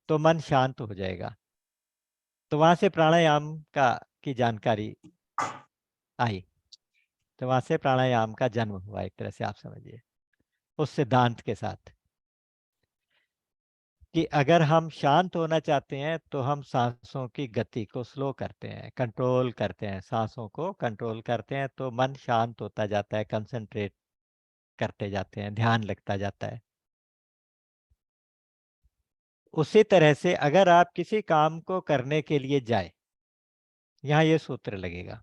तो मन शांत हो जाएगा। तो वहां से प्राणायाम का की जानकारी आई, तो वहां से प्राणायाम का जन्म हुआ, एक तरह से आप समझिए, उस सिद्धांत के साथ कि अगर हम शांत होना चाहते हैं तो हम सांसों की गति को स्लो करते हैं, कंट्रोल करते हैं, सांसों को कंट्रोल करते हैं, तो मन शांत होता जाता है, कंसंट्रेट करते जाते हैं, ध्यान लगता जाता है। उसी तरह से अगर आप किसी काम को करने के लिए जाए, यहाँ ये सूत्र लगेगा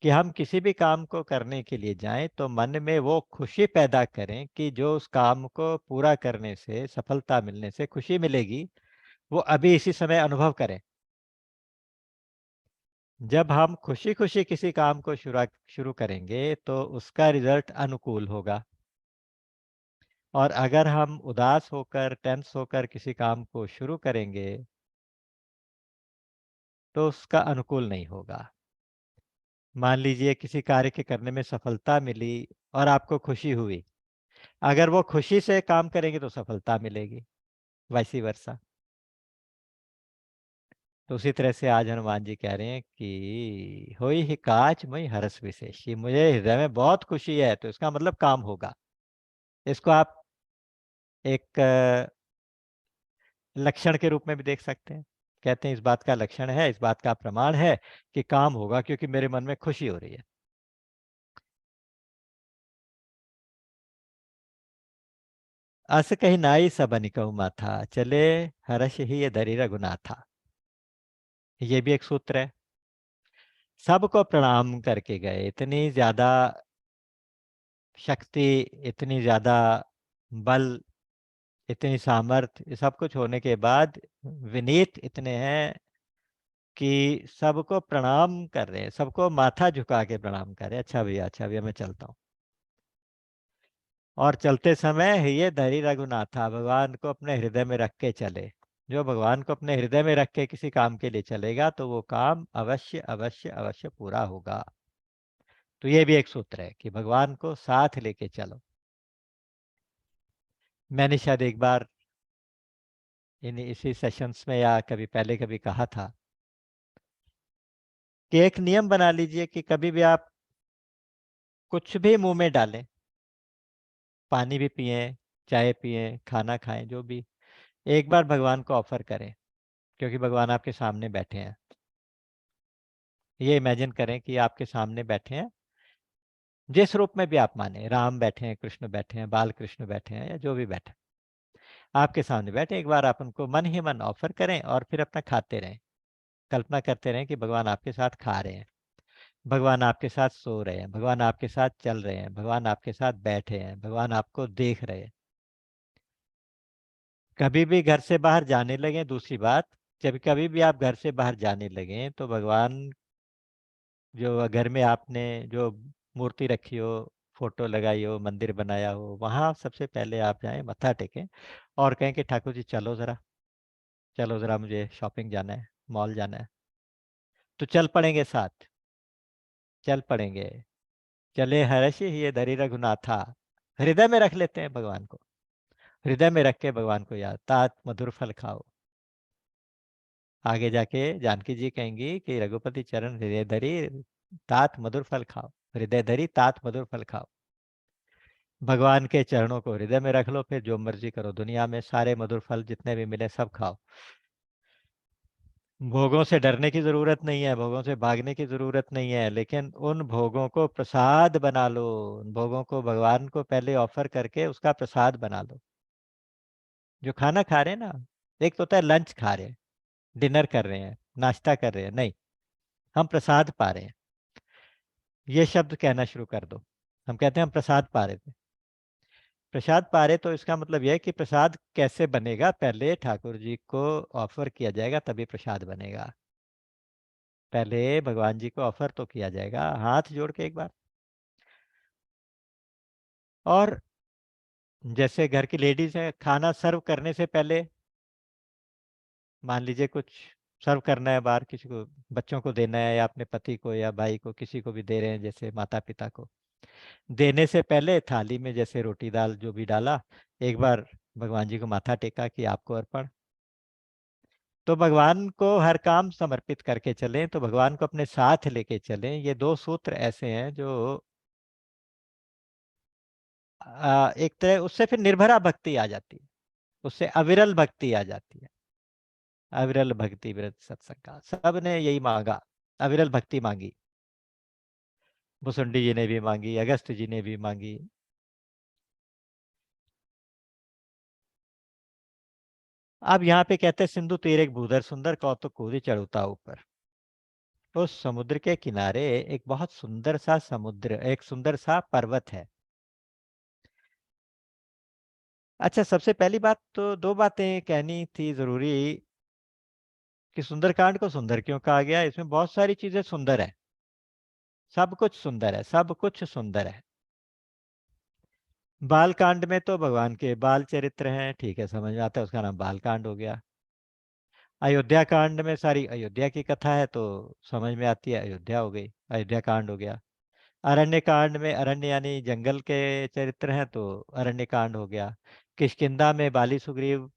कि हम किसी भी काम को करने के लिए जाएं तो मन में वो खुशी पैदा करें कि जो उस काम को पूरा करने से, सफलता मिलने से खुशी मिलेगी, वो अभी इसी समय अनुभव करें। जब हम खुशी खुशी किसी काम को शुरू करेंगे तो उसका रिजल्ट अनुकूल होगा, और अगर हम उदास होकर, टेंस होकर किसी काम को शुरू करेंगे तो उसका अनुकूल नहीं होगा। मान लीजिए किसी कार्य के करने में सफलता मिली और आपको खुशी हुई, अगर वो खुशी से काम करेंगे तो सफलता मिलेगी, वैसी वर्षा। तो उसी तरह से आज हनुमान जी कह रहे हैं कि होई ही काच मई हरस विशेषी, मुझे हृदय में बहुत खुशी है, तो इसका मतलब काम होगा। इसको आप एक लक्षण के रूप में भी देख सकते हैं। कहते हैं इस बात का लक्षण है, इस बात का प्रमाण है कि काम होगा, क्योंकि मेरे मन में खुशी हो रही है। अस कही नाई सब अनिकहु माथा, चले हर्ष ही ये धरी रघुनाथा। ये भी एक सूत्र है। सबको प्रणाम करके गए, इतनी ज्यादा शक्ति, इतनी ज्यादा बल, इतनी सामर्थ्य, ये सब कुछ होने के बाद विनीत इतने हैं कि सबको प्रणाम कर रहे हैं, सबको माथा झुका के प्रणाम कर रहे हैं। अच्छा भैया, अच्छा भैया, मैं चलता हूँ। और चलते समय ये धरी रघुनाथा, भगवान को अपने हृदय में रख के चले। जो भगवान को अपने हृदय में रख के किसी काम के लिए चलेगा तो वो काम अवश्य अवश्य अवश्य पूरा होगा। तो ये भी एक सूत्र है कि भगवान को साथ लेके चलो। मैंने शायद एक बार इसी सेशंस में या कभी पहले कभी कहा था कि एक नियम बना लीजिए कि कभी भी आप कुछ भी मुंह में डालें, पानी भी पिए, चाय पिए, खाना खाएं, जो भी, एक बार भगवान को ऑफर करें, क्योंकि भगवान आपके सामने बैठे हैं। ये इमेजिन करें कि आपके सामने बैठे हैं, जिस रूप में भी आप माने, राम बैठे हैं, कृष्ण बैठे हैं, बाल कृष्ण बैठे हैं, या जो भी बैठे, आपके सामने बैठे, एक बार आप उनको मन ही मन ऑफर करें और फिर अपना खाते रहें। कल्पना करते रहें कि भगवान आपके साथ खा रहे हैं, भगवान आपके साथ सो रहे हैं, भगवान आपके साथ चल रहे हैं, भगवान आपके साथ बैठे हैं, भगवान आपको देख रहे हैं। कभी भी घर से बाहर जाने लगे, दूसरी बात, जब कभी भी आप घर से बाहर जाने लगे तो भगवान, जो घर में आपने जो मूर्ति रखी हो, फोटो लगाई हो, मंदिर बनाया हो, वहां सबसे पहले आप जाएं, मत्था टेकें और कहें कि ठाकुर जी चलो जरा, चलो जरा, मुझे शॉपिंग जाना है, मॉल जाना है। तो चल पड़ेंगे साथ, चल पड़ेंगे। चले हर्ष ये धरी रघुनाथा, हृदय में रख लेते हैं भगवान को, हृदय में रख के भगवान को याद, तात मधुर फल खाओ। आगे जाके जानकी जी कहेंगी कि रघुपति चरण हृदय धरी तात मधुर फल खाओ, हृदय धरी तात मधुर फल खाओ। भगवान के चरणों को हृदय में रख लो, फिर जो मर्जी करो, दुनिया में सारे मधुर फल जितने भी मिले सब खाओ। भोगों से डरने की जरूरत नहीं है, भोगों से भागने की जरूरत नहीं है, लेकिन उन भोगों को प्रसाद बना लो। उन भोगों को भगवान को पहले ऑफर करके उसका प्रसाद बना लो। जो खाना खा रहे हैं ना, एक तो होता है लंच खा रहे हैं, डिनर कर रहे हैं, नाश्ता कर रहे हैं, नहीं, हम प्रसाद पा रहे हैं। ये शब्द कहना शुरू कर दो। हम कहते हैं हम प्रसाद पा रहे थे, प्रसाद पा रहे, तो इसका मतलब यह है कि प्रसाद कैसे बनेगा, पहले ठाकुर जी को ऑफर किया जाएगा तभी प्रसाद बनेगा। पहले भगवान जी को ऑफर तो किया जाएगा हाथ जोड़ के एक बार। और जैसे घर की लेडीज है, खाना सर्व करने से पहले मान लीजिए कुछ सर्व करना है बाहर, किसी को बच्चों को देना है या अपने पति को या भाई को, किसी को भी दे रहे हैं, जैसे माता पिता को देने से पहले थाली में जैसे रोटी दाल जो भी डाला, एक बार भगवान जी को माथा टेका कि आपको अर्पण। तो भगवान को हर काम समर्पित करके चलें, तो भगवान को अपने साथ लेके चलें। ये दो सूत्र ऐसे हैं जो एक तरह उससे फिर निर्भरा भक्ति आ जाती है, उससे अविरल भक्ति आ जाती है। अविरल भक्ति व्रत सत्संग का सब ने यही मांगा, अविरल भक्ति मांगी। भुसुंडी जी ने भी मांगी, अगस्त जी ने भी मांगी। अब यहाँ पे कहते हैं सिंधु तीर एक भूधर सुंदर कौतुक कूदी चढ़ुता ऊपर। उस समुद्र के किनारे एक बहुत सुंदर सा समुद्र, एक सुंदर सा पर्वत है। अच्छा, सबसे पहली बात तो दो बातें कहनी थी जरूरी, कि सुंदरकांड को सुंदर क्यों कहा गया। इसमें बहुत सारी चीजें सुंदर है, सब कुछ सुंदर है, सब कुछ सुंदर है। बाल कांड में तो भगवान के बाल चरित्र हैं, ठीक है, समझ में आता है, उसका नाम बाल कांड हो गया। अयोध्या कांड में सारी अयोध्या की कथा है, तो समझ में आती है, अयोध्या हो गई, अयोध्या कांड हो गया। अरण्य कांड में अरण्य यानी जंगल के चरित्र हैं, तो अरण्य कांड हो गया। किष्किंधा में बाली सुग्रीव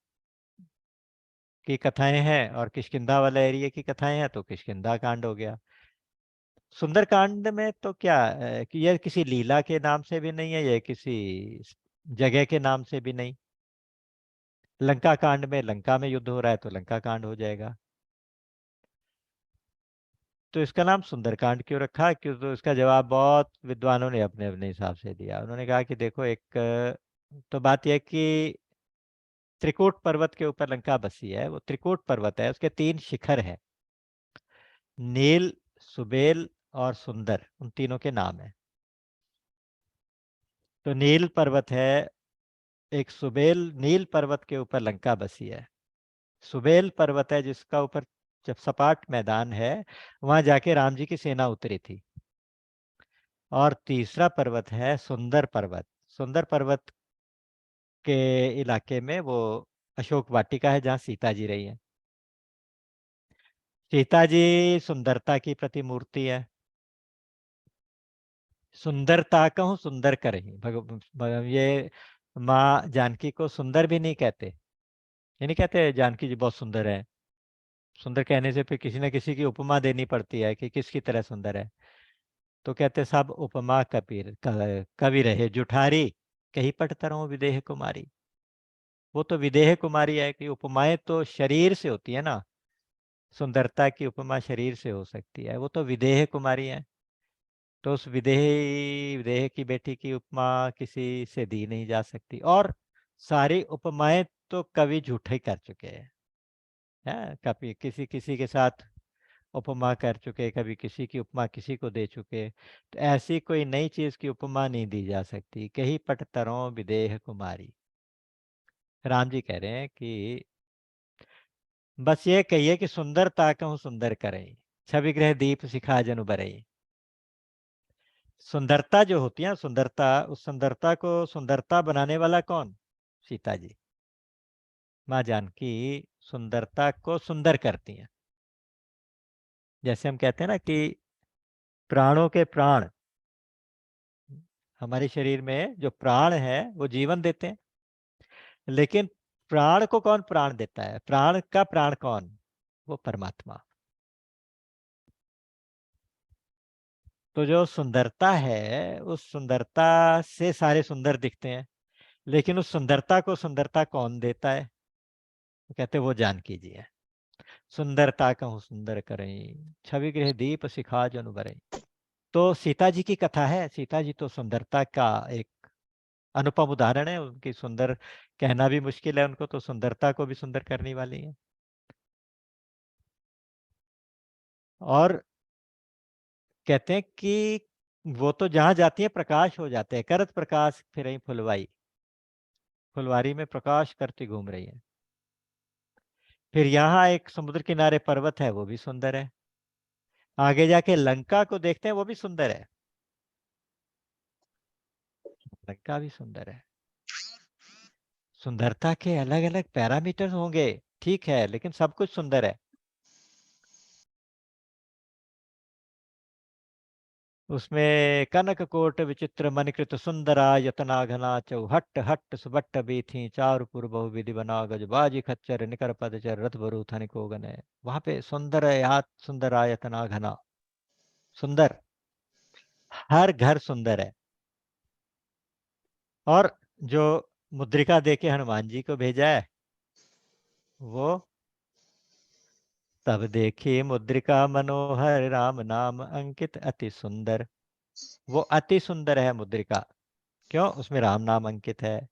की कथाएं हैं और किष्किंधा वाला एरिया की कथाएं हैं, तो किष्किंधा कांड हो गया। सुंदरकांड में तो क्या कि यह किसी लीला के नाम से भी नहीं है, यह किसी जगह के नाम से भी नहीं। लंका कांड में लंका में युद्ध हो रहा है, तो लंका कांड हो जाएगा। तो इसका नाम सुंदरकांड क्यों रखा, क्यों, तो इसका जवाब बहुत विद्वानों ने अपने अपने हिसाब से दिया। उन्होंने कहा कि देखो, एक तो बात यह कि त्रिकूट पर्वत के ऊपर लंका बसी है। वो त्रिकूट पर्वत है, उसके तीन शिखर है, नील, सुबेल और सुंदर, उन तीनों के नाम है। तो नील पर्वत है, एक सुबेल, नील पर्वत के ऊपर लंका बसी है। सुबेल पर्वत है जिसका ऊपर जब सपाट मैदान है, वहां जाके राम जी की सेना उतरी थी। और तीसरा पर्वत है सुंदर पर्वत। सुंदर पर्वत के इलाके में वो अशोक वाटिका है, जहाँ सीता जी रही है। सीता जी सुंदरता की प्रतिमूर्ति है। सुंदरता कहूँ सुंदर करही ये माँ जानकी को सुंदर भी नहीं कहते, ये नहीं कहते जानकी जी बहुत सुंदर है। सुंदर कहने से फिर किसी न किसी की उपमा देनी पड़ती है कि किसकी तरह सुंदर है। तो कहते सब उपमा कबीर कवि रहे जुठारी, कही पट तरह विदेह कुमारी। वो तो विदेह कुमारी है कि उपमाएं तो शरीर से होती है ना, सुंदरता की उपमा शरीर से हो सकती है, वो तो विदेह कुमारी है। तो उस विदेह विदेह की बेटी की उपमा किसी से दी नहीं जा सकती। और सारी उपमाएं तो कवि झूठे कर चुके हैं, कभी किसी किसी के साथ उपमा कर चुके, कभी किसी की उपमा किसी को दे चुके। तो ऐसी कोई नई चीज की उपमा नहीं दी जा सकती। कही पट तरों विदेह कुमारी, राम जी कह रहे हैं कि बस ये कहिए कि सुंदरता कहूँ सुंदर करे, छवि ग्रह दीप सिखा जनु बरई। सुंदरता जो होती है, सुंदरता, उस सुंदरता को सुंदरता बनाने वाला कौन, सीता जी। माँ जानकी सुंदरता को सुंदर करती हैं। जैसे हम कहते हैं ना कि प्राणों के प्राण, हमारे शरीर में जो प्राण है वो जीवन देते हैं, लेकिन प्राण को कौन प्राण देता है, प्राण का प्राण कौन, वो परमात्मा। तो जो सुंदरता है, उस सुंदरता से सारे सुंदर दिखते हैं, लेकिन उस सुंदरता को सुंदरता कौन देता है, तो कहते हैं वो जानकी जी है। सुंदरता कहूँ सुंदर करें, छवि गृह दीप सिखा जनु बरें। तो सीता जी की कथा है। सीता जी तो सुंदरता का एक अनुपम उदाहरण है। उनकी सुंदर कहना भी मुश्किल है, उनको तो सुंदरता को भी सुंदर करने वाली है। और कहते हैं कि वो तो जहां जाती है प्रकाश हो जाते हैं, करत प्रकाश फिर फुलवाई, फुलवारी में प्रकाश करती घूम रही है। फिर यहाँ एक समुद्र किनारे पर्वत है, वो भी सुंदर है। आगे जाके लंका को देखते हैं, वो भी सुंदर है। लंका भी सुंदर है। सुंदरता के अलग अलग पैरामीटर होंगे, ठीक है, लेकिन सब कुछ सुंदर है। उसमें कनक कोट विचित्र मणिकृत सुंदरा यतना घना चौहट्ट हट्ट सुबट्ट बीथी चारुपुर बहुविधि बना गज बाजी खच्चर निकर पदचर रथ बरू थनिको गने। वहां पे सुंदर है, यात सुंदरा यतना घना, सुंदर, हर घर सुंदर है। और जो मुद्रिका देके हनुमान जी को भेजा है, वो तब देखी मुद्रिका मनोहर राम नाम अंकित अति सुंदर। वो अति सुंदर है मुद्रिका, क्यों? उसमें राम नाम अंकित है।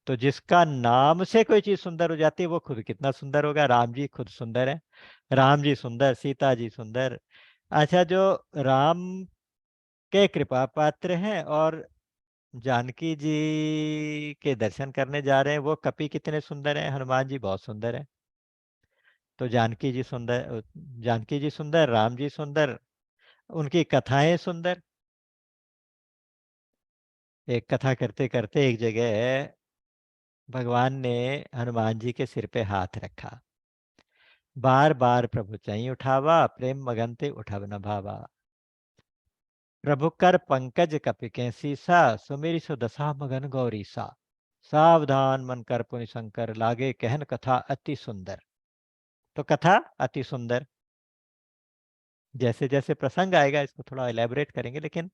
तो जिसका नाम से कोई चीज सुंदर हो जाती है, वो खुद कितना सुंदर होगा। राम जी खुद सुंदर है, राम जी सुंदर, सीता जी सुंदर। अच्छा, जो राम के कृपा पात्र हैं और जानकी जी के दर्शन करने जा रहे हैं, वो कपि कितने सुंदर हैं। हनुमान जी बहुत सुंदर है। तो जानकी जी सुंदर, जानकी जी सुंदर, राम जी सुंदर, उनकी कथाएं सुंदर। एक कथा करते करते एक जगह भगवान ने हनुमान जी के सिर पे हाथ रखा। बार बार प्रभु चई उठावा, प्रेम मगन ते उठब न भावा। प्रभु कर पंकज कपिके सीसा, सुमिरि सुदशा मगन गौरीसा। सावधान मन कर पुनि शंकर, लागे कहन कथा अति सुंदर। तो कथा अति सुंदर, जैसे जैसे प्रसंग आएगा इसको थोड़ा इलेबोरेट करेंगे, लेकिन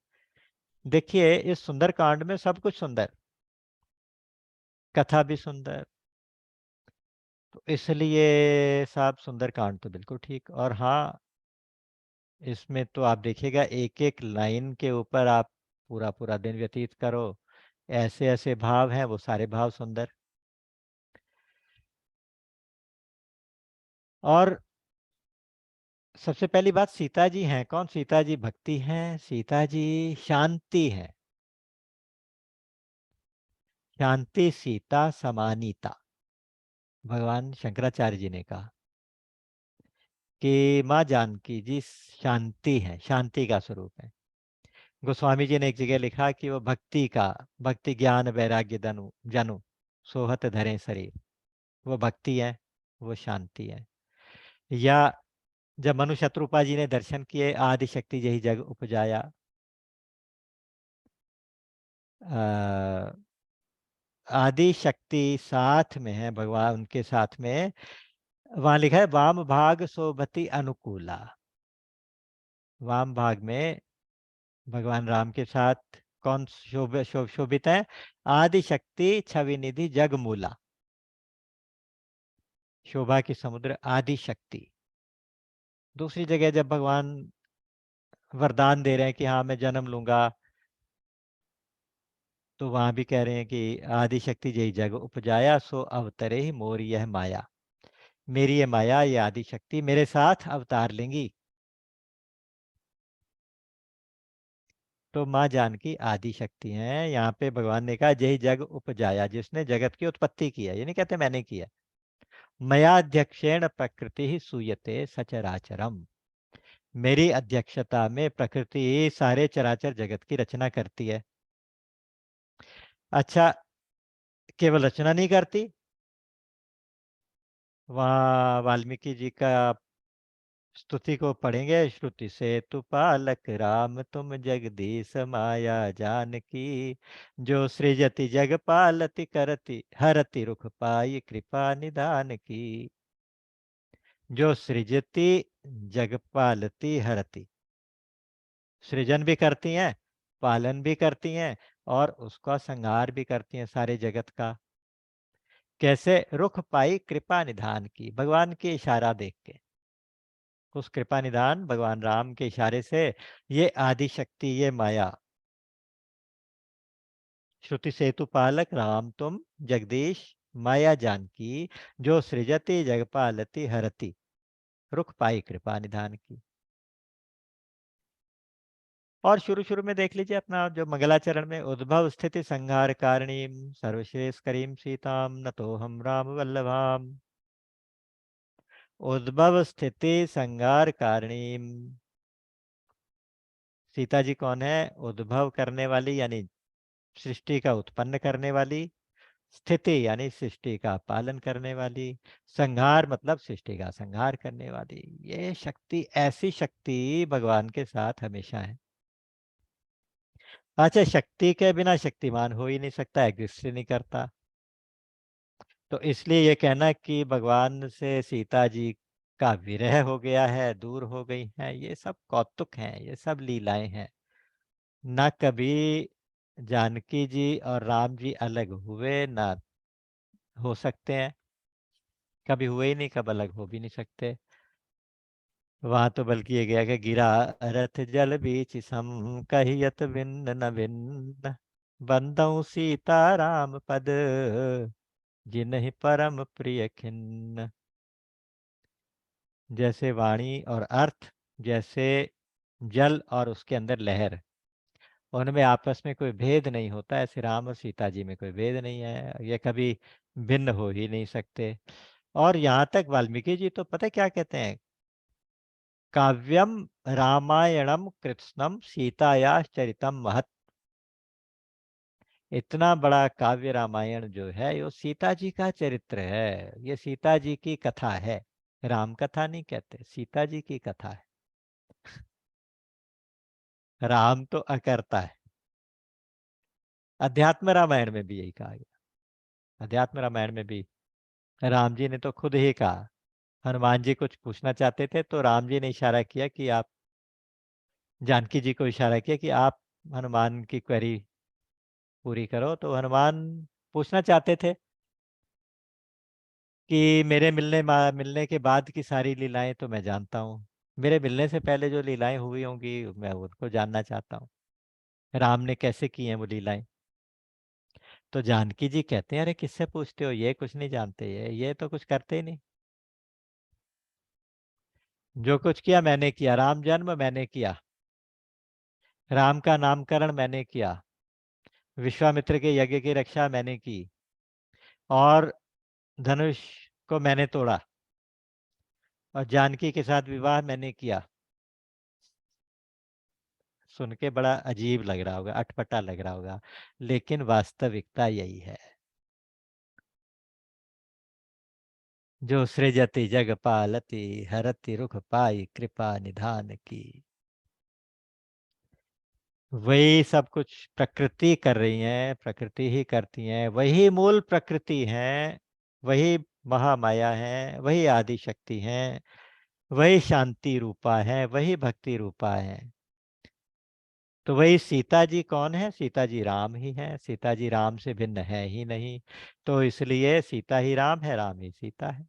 देखिए इस सुंदर कांड में सब कुछ सुंदर, कथा भी सुंदर। तो इसलिए साहब सुंदर कांड तो बिल्कुल ठीक। और हाँ, इसमें तो आप देखिएगा एक एक लाइन के ऊपर आप पूरा पूरा दिन व्यतीत करो, ऐसे ऐसे भाव हैं, वो सारे भाव सुंदर। और सबसे पहली बात, सीता जी हैं कौन? सीता जी भक्ति हैं, सीता जी शांति हैं। शांति सीता समानीता, भगवान शंकराचार्य जी ने कहा कि माँ जानकी जी शांति है, शांति का स्वरूप है। गोस्वामी जी ने एक जगह लिखा कि वो भक्ति का, भक्ति ज्ञान वैराग्य दनु जनु सोहत धरे शरीर, वो भक्ति है, वो शांति है। या जब मनु शत्रुपा जी ने दर्शन किए, आदि शक्ति यही जग उपजाया, आदि शक्ति साथ में है, भगवान उनके साथ में। वहां लिखा है वाम भाग शोभति अनुकूला, वाम भाग में भगवान राम के साथ कौन शोभित है? आदि शक्ति छवि निधि जगमूला, शोभा की समुद्र आदि शक्ति। दूसरी जगह जब भगवान वरदान दे रहे हैं कि हाँ मैं जन्म लूंगा, तो वहां भी कह रहे हैं कि आदि शक्ति जय जग उपजाया, सो अवतरे ही मोर यह माया। मेरी ये माया, ये आदि शक्ति मेरे साथ अवतार लेंगी। तो माँ जानकी आदि शक्ति हैं। यहाँ पे भगवान ने कहा जय जग उपजाया, जिसने जगत की उत्पत्ति की है, ये नहीं कहते मैंने किया। मयाध्यक्षेण प्रकृति ही सूयते सचराचरम, मेरी अध्यक्षता में प्रकृति सारे चराचर जगत की रचना करती है। अच्छा, केवल रचना नहीं करती, वहाँ वाल्मीकि जी का स्तुति को पढ़ेंगे। श्रुति से तु पालक राम, तुम जगदीश माया जानकी, जो सृजति जग पालति करति हरति रुख पाई कृपा निदान की। जो सृजति जग पालती हरति, सृजन भी करती हैं, पालन भी करती हैं, और उसका संहार भी करती हैं सारे जगत का। कैसे? रुख पाई कृपा निधान की, भगवान के इशारा देख के। उस कृपा निधान भगवान राम के इशारे से ये आदि शक्ति, ये माया, श्रुति सेतु पालक राम तुम जगदीश, माया जानकी, जो सृजति जगपालति हरति, रुख पाई कृपा निधान की। और शुरू शुरू में देख लीजिए अपना जो मंगलाचरण में, उद्भव स्थिति संहार कारणीम सर्वश्रेष्ठ करीम सीताम न तो हम राम वल्लभाम। उद्भव स्थिति संहार कारणीम, सीता जी कौन है? उद्भव करने वाली यानी सृष्टि का उत्पन्न करने वाली, स्थिति यानी सृष्टि का पालन करने वाली, संहार मतलब सृष्टि का संहार करने वाली। ये शक्ति, ऐसी शक्ति भगवान के साथ हमेशा है। अच्छा, शक्ति के बिना शक्तिमान हो ही नहीं सकता, एग्जिस्ट ही नहीं करता। तो इसलिए ये कहना कि भगवान से सीता जी का विरह हो गया है, दूर हो गई है, ये सब कौतुक हैं, ये सब लीलाएं हैं। ना कभी जानकी जी और राम जी अलग हुए, ना हो सकते हैं, कभी हुए ही नहीं, कब अलग हो भी नहीं सकते। वहां तो बल्कि ये गया कि गिरा रथ जल बीच सम, कहियत भिन्न न भिन्न, बंदऊ सीता राम पद, जिन्हि परम प्रिय खिन्न। जैसे वाणी और अर्थ, जैसे जल और उसके अंदर लहर, उनमें आपस में कोई भेद नहीं होता, ऐसे राम और सीता जी में कोई भेद नहीं है, ये कभी भिन्न हो ही नहीं सकते। और यहाँ तक वाल्मीकि जी तो पता है क्या कहते हैं? काव्यम रामायणम कृत्स्नम सीताया चरितम महत्। इतना बड़ा काव्य रामायण जो है, ये सीता जी का चरित्र है, ये सीता जी की कथा है। राम कथा नहीं कहते, सीता जी की कथा है। राम तो अकर्ता है। अध्यात्म रामायण में भी यही कहा गया। अध्यात्म रामायण में भी राम जी ने तो खुद ही कहा, हनुमान जी कुछ पूछना चाहते थे तो राम जी ने इशारा किया कि आप, जानकी जी को इशारा किया कि आप हनुमान की क्वेरी पूरी करो। तो हनुमान पूछना चाहते थे कि मेरे मिलने के बाद की सारी लीलाएं तो मैं जानता हूँ, मेरे मिलने से पहले जो लीलाएं हुई होंगी मैं उनको जानना चाहता हूँ, राम ने कैसे की हैं वो लीलाएं। तो जानकी जी कहते हैं, अरे किससे पूछते हो, ये कुछ नहीं जानते, ये तो कुछ करते ही नहीं। जो कुछ किया मैंने किया, राम जन्म मैंने किया, राम का नामकरण मैंने किया, विश्वामित्र के यज्ञ की रक्षा मैंने की, और धनुष को मैंने तोड़ा, और जानकी के साथ विवाह मैंने किया। सुन के बड़ा अजीब लग रहा होगा, अटपटा लग रहा होगा, लेकिन वास्तविकता यही है। जो सृजति जग पालति, हरति रुख पाई कृपा निधान की, वही सब कुछ प्रकृति कर रही है, प्रकृति ही करती है, वही मूल प्रकृति है, वही महामाया है, वही आदि शक्ति है, वही शांति रूपा है, वही भक्ति रूपा है। तो वही सीता जी कौन है? सीता जी राम ही है, सीता जी राम से भिन्न है ही नहीं। तो इसलिए सीता ही राम है, राम ही सीता है।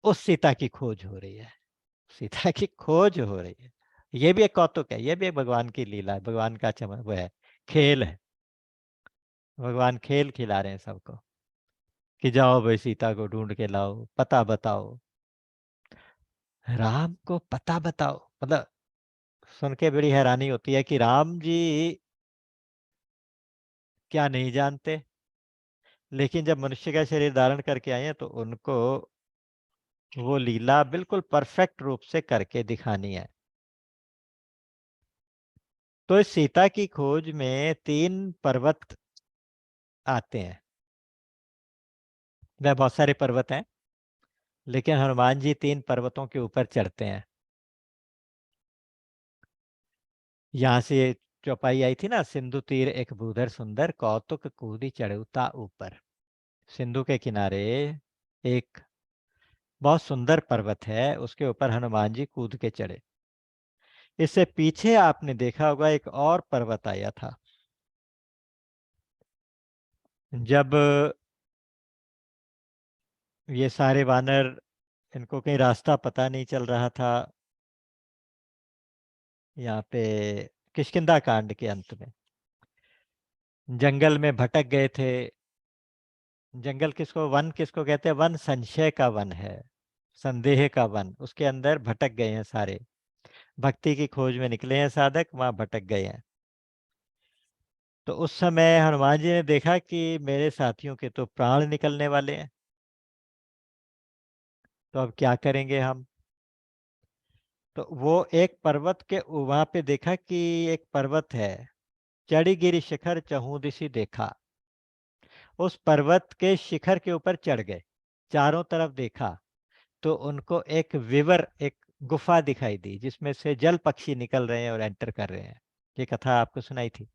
उस सीता की खोज हो रही है, सीता की खोज हो रही है। ये भी एक कौतुक है, ये भी एक भगवान की लीला है, भगवान का चमन वो है, खेल है। भगवान खेल खिला रहे हैं सबको कि जाओ भाई सीता को ढूंढ के लाओ, पता बताओ। राम को पता बताओ, मतलब सुन के बड़ी हैरानी होती है कि राम जी क्या नहीं जानते, लेकिन जब मनुष्य का शरीर धारण करके आए हैं तो उनको वो लीला बिल्कुल परफेक्ट रूप से करके दिखानी है। तो इस सीता की खोज में 3 पर्वत आते हैं। वह बहुत सारे पर्वत हैं, लेकिन हनुमान जी 3 पर्वतों के ऊपर चढ़ते हैं। यहाँ से चौपाई आई थी ना, सिंधु तीर एक भूधर सुंदर, कौतुक कूदी चढ़उता ऊपर। सिंधु के किनारे एक बहुत सुंदर पर्वत है, उसके ऊपर हनुमान जी कूद के चढ़े। इससे पीछे आपने देखा होगा एक और पर्वत आया था, जब ये सारे वानर इनको कहीं रास्ता पता नहीं चल रहा था। यहाँ पे किष्किंधा कांड के अंत में जंगल में भटक गए थे। जंगल किसको, वन किसको कहते हैं? वन संशय का वन है, संदेह का वन। उसके अंदर भटक गए हैं सारे, भक्ति की खोज में निकले हैं साधक, वहां भटक गए हैं। तो उस समय हनुमान जी ने देखा कि मेरे साथियों के तो प्राण निकलने वाले हैं, तो अब क्या करेंगे हम? तो वो एक पर्वत के वहां पे देखा कि एक पर्वत है, चढ़ी गिरि शिखर चहु दिशि देखा। उस पर्वत के शिखर के ऊपर चढ़ गए, चारों तरफ देखा, तो उनको एक विवर, एक गुफा दिखाई दी जिसमें से जल पक्षी निकल रहे हैं और एंटर कर रहे हैं। ये कथा आपको सुनाई थी।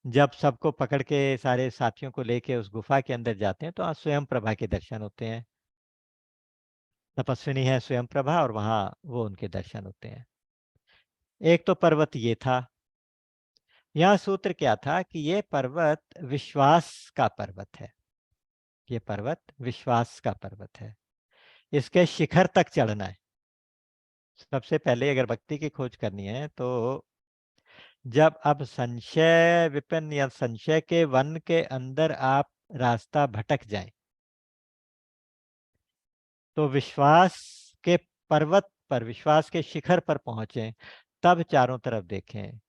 जब सबको पकड़ के सारे साथियों को लेके उस गुफा के अंदर जाते हैं तो वहाँ स्वयं प्रभा के दर्शन होते हैं। तपस्विनी है स्वयं प्रभा, और वहां वो उनके दर्शन होते हैं। एक तो पर्वत ये था। यह सूत्र क्या था कि ये पर्वत विश्वास का पर्वत है। ये पर्वत विश्वास का पर्वत है, इसके शिखर तक चढ़ना है। सबसे पहले अगर भक्ति की खोज करनी है तो जब अब संशय विपिन या संशय के वन के अंदर आप रास्ता भटक जाएं, तो विश्वास के पर्वत पर, विश्वास के शिखर पर पहुंचे, तब चारों तरफ देखें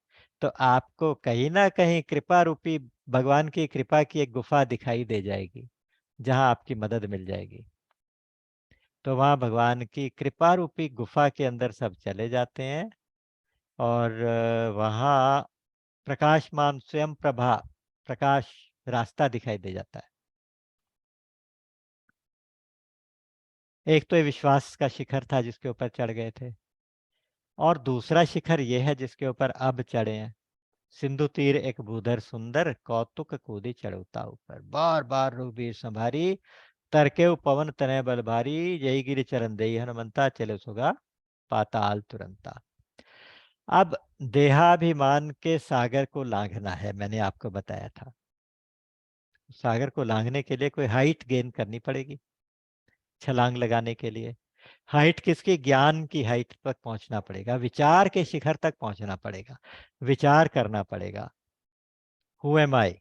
तो आपको कहीं ना कहीं कृपा रूपी, भगवान की कृपा की एक गुफा दिखाई दे जाएगी जहां आपकी मदद मिल जाएगी। तो वहां भगवान की कृपा रूपी गुफा के अंदर सब चले जाते हैं, और वहां प्रकाशमान स्वयं प्रभा, प्रकाश, रास्ता दिखाई दे जाता है। एक तो ये विश्वास का शिखर था जिसके ऊपर चढ़ गए थे, और दूसरा शिखर ये है जिसके ऊपर अब चढ़े हैं। सिंधु तीर एक भूधर सुंदर, कौतुक कूदी चढ़ौता ऊपर। बार बार रघुबीर संभारी, तरकेउ पवन तनय बल भारी। यही गिरि चरण देई हनुमंता, चले सुगा पाताल तुरंता। अब देहाभिमान के सागर को लांघना है, मैंने आपको बताया था। सागर को लांघने के लिए कोई हाइट गेन करनी पड़ेगी, छलांग लगाने के लिए। हाइट किसकी? ज्ञान की हाइट तक पहुंचना पड़ेगा, विचार के शिखर तक पहुंचना पड़ेगा, विचार करना पड़ेगा। हु एम आई?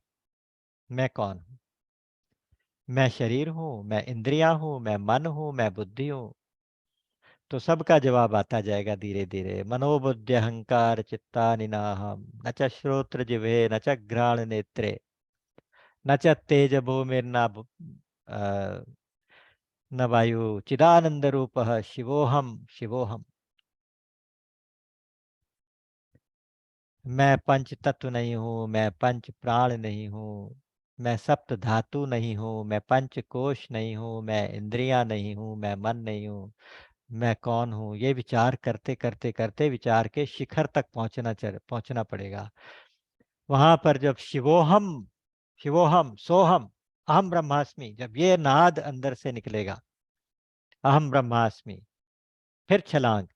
मैं कौन हूं? मैं शरीर हूं, मैं इंद्रियां हूं, मैं मन हूं, मैं बुद्धि हूं? तो सबका जवाब आता जाएगा धीरे धीरे। मनोबुद्धि अहंकार चित्ता निनाहम, न च श्रोत्र जिह्वे न च घ्राण नेत्रे, न च तेज भूमिर्न न वायु चिदानंद रूप शिवोहम शिवोहम। मैं पंच तत्व नहीं हूँ, मैं पंच प्राण नहीं हूँ, मैं सप्त धातु नहीं हूँ, मैं पंच कोश नहीं हूँ, मैं इंद्रियां नहीं हूँ, मैं मन नहीं हूँ। मैं कौन हूँ? ये विचार करते करते करते विचार के शिखर तक पहुंचना पड़ेगा। वहां पर जब शिवोहम, शिवोहम सोहम अहम ब्रह्मास्मि, जब ये नाद अंदर से निकलेगा, अहम ब्रह्मास्मि, फिर छलांग।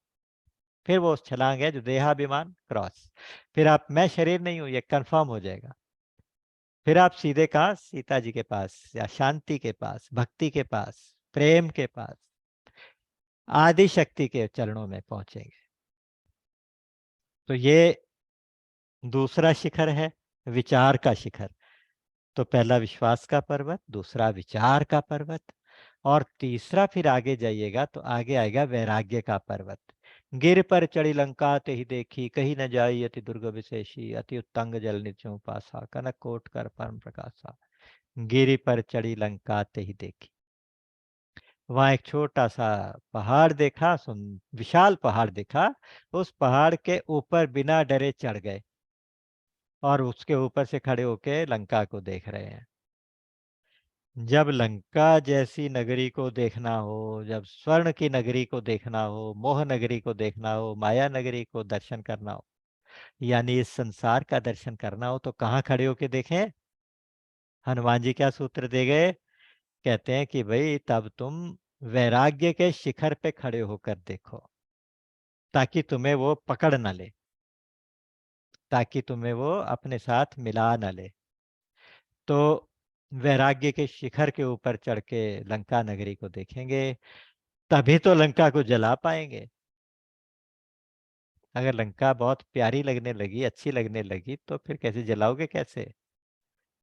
फिर वो छलांग है जो देहाभिमान क्रॉस। फिर आप, मैं शरीर नहीं हूं, ये कंफर्म हो जाएगा। फिर आप सीधे कहा? सीता जी के पास, या शांति के पास, भक्ति के पास, प्रेम के पास, आदि शक्ति के चरणों में पहुंचेंगे। तो ये दूसरा शिखर है, विचार का शिखर। तो पहला विश्वास का पर्वत, दूसरा विचार का पर्वत, और तीसरा फिर आगे जाइएगा तो आगे आएगा वैराग्य का पर्वत। गिर पर चढ़ी लंका ते ही देखी, कहीं न जाई अति दुर्ग विशेषी, अति उत्तंग जल निचों पासा, कनक कोट कर परम प्रकाशा। गिरि पर चढ़ी लंका ते ही देखी। वहां एक छोटा सा पहाड़ देखा, विशाल पहाड़ देखा। उस पहाड़ के ऊपर बिना डरे चढ़ गए, और उसके ऊपर से खड़े होके लंका को देख रहे हैं। जब लंका जैसी नगरी को देखना हो, जब स्वर्ण की नगरी को देखना हो, मोह नगरी को देखना हो, माया नगरी को दर्शन करना हो, यानी इस संसार का दर्शन करना हो, तो कहाँ खड़े होके देखें? हनुमान जी क्या सूत्र दे गए? कहते हैं कि भाई तब तुम वैराग्य के शिखर पे खड़े होकर देखो, ताकि तुम्हें वो पकड़ न ले, ताकि तुम्हें वो अपने साथ मिला न ले। तो वैराग्य के शिखर के ऊपर चढ़ के लंका नगरी को देखेंगे, तभी तो लंका को जला पाएंगे। अगर लंका बहुत प्यारी लगने लगी, अच्छी लगने लगी, तो फिर कैसे जलाओगे कैसे?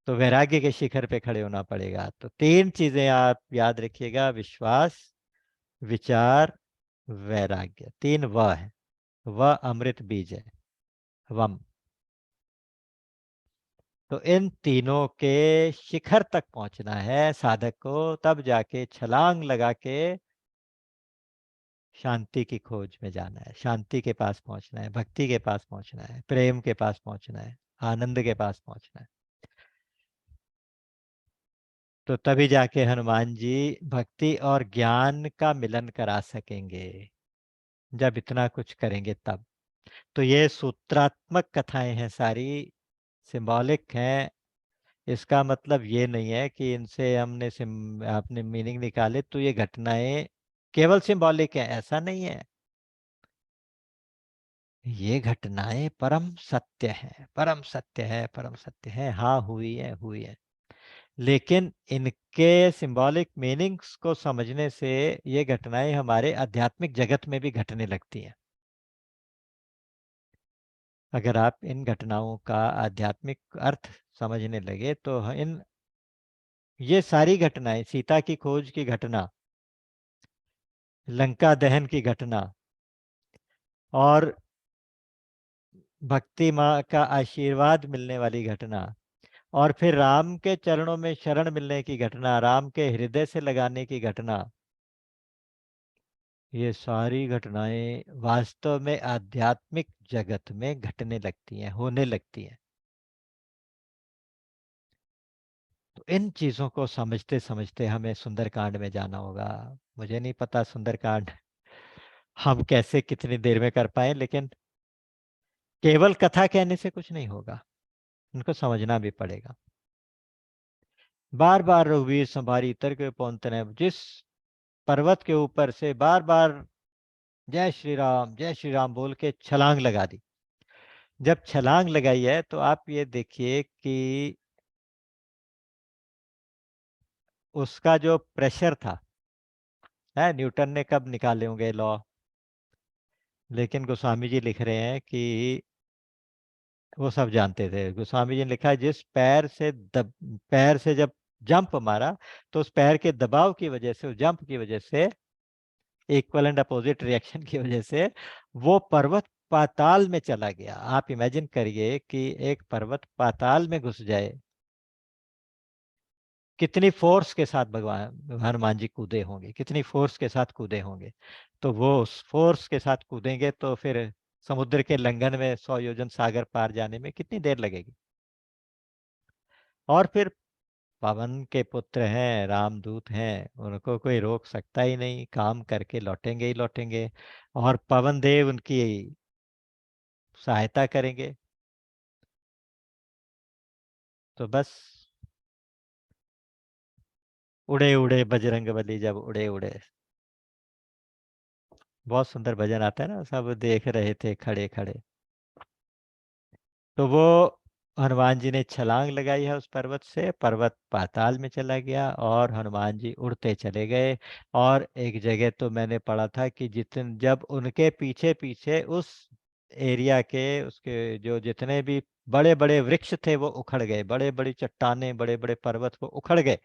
तो वैराग्य के शिखर पे खड़े होना पड़ेगा। तो तीन चीजें आप याद रखिएगा: विश्वास, विचार, वैराग्य। तीन व है। वह अमृत बीज है, वम। तो इन तीनों के शिखर तक पहुंचना है साधक को, तब जाके छलांग लगा के शांति की खोज में जाना है, शांति के पास पहुंचना है, भक्ति के पास पहुंचना है, प्रेम के पास पहुंचना है, आनंद के पास पहुंचना है। तो तभी जाके हनुमान जी भक्ति और ज्ञान का मिलन करा सकेंगे। जब इतना कुछ करेंगे तब। तो ये सूत्रात्मक कथाएं हैं सारी, सिंबॉलिक हैं। इसका मतलब ये नहीं है कि इनसे आपने मीनिंग निकाले तो ये घटनाएं केवल सिंबॉलिक है, ऐसा नहीं है। ये घटनाएं परम सत्य है, परम सत्य है, परम सत्य है। हाँ, हुई है, हुई है। लेकिन इनके सिंबॉलिक मीनिंग्स को समझने से ये घटनाएं हमारे आध्यात्मिक जगत में भी घटने लगती हैं। अगर आप इन घटनाओं का आध्यात्मिक अर्थ समझने लगे तो इन ये सारी घटनाएं, सीता की खोज की घटना, लंका दहन की घटना, और भक्ति माँ का आशीर्वाद मिलने वाली घटना, और फिर राम के चरणों में शरण मिलने की घटना, राम के हृदय से लगाने की घटना, ये सारी घटनाएं वास्तव में आध्यात्मिक जगत में घटने लगती हैं, होने लगती हैं। तो इन चीजों को समझते समझते हमें सुंदरकांड में जाना होगा। मुझे नहीं पता सुंदरकांड हम कैसे कितनी देर में कर पाए, लेकिन केवल कथा कहने से कुछ नहीं होगा, उनको समझना भी पड़ेगा। बार बार रघुवीर संभारी तर्क पौंतन है, जिस पर्वत के ऊपर से बार बार जय श्री राम बोल के छलांग लगा दी। जब छलांग लगाई है तो आप ये देखिए कि उसका जो प्रेशर था, है, न्यूटन ने कब निकाले होंगे लॉ, लेकिन गोस्वामी जी लिख रहे हैं कि वो सब जानते थे। गोस्वामी जी ने लिखा है, जिस पैर से जब जंप मारा, तो उस पैर के दबाव की वजह से, उस जंप की वजह से, इक्वल एंड अपोजिट रिएक्शन की वजह से वो पर्वत पाताल में चला गया। आप इमेजिन करिए कि एक पर्वत पाताल में घुस जाए, कितनी फोर्स के साथ भगवान हनुमान जी कूदे होंगे, कितनी फोर्स के साथ कूदे होंगे। तो वो उस फोर्स के साथ कूदेंगे तो फिर समुद्र के लंघन में 100 योजन सागर पार जाने में कितनी देर लगेगी। और फिर पवन के पुत्र हैं, रामदूत हैं, उनको कोई रोक सकता ही नहीं, काम करके लौटेंगे ही लौटेंगे। और पवन देव उनकी सहायता करेंगे। तो बस उड़े उड़े बजरंगबली जब उड़े उड़े, बहुत सुंदर भजन आता है ना, सब देख रहे थे खड़े खड़े। तो वो हनुमान जी ने छलांग लगाई है उस पर्वत से, पर्वत पाताल में चला गया और हनुमान जी उड़ते चले गए। और एक जगह तो मैंने पढ़ा था कि जब उनके पीछे पीछे उस एरिया के, उसके जो जितने भी बड़े बड़े वृक्ष थे वो उखड़ गए, बड़े बड़ी चट्टाने, बड़े बड़े पर्वत वो उखड़ गए।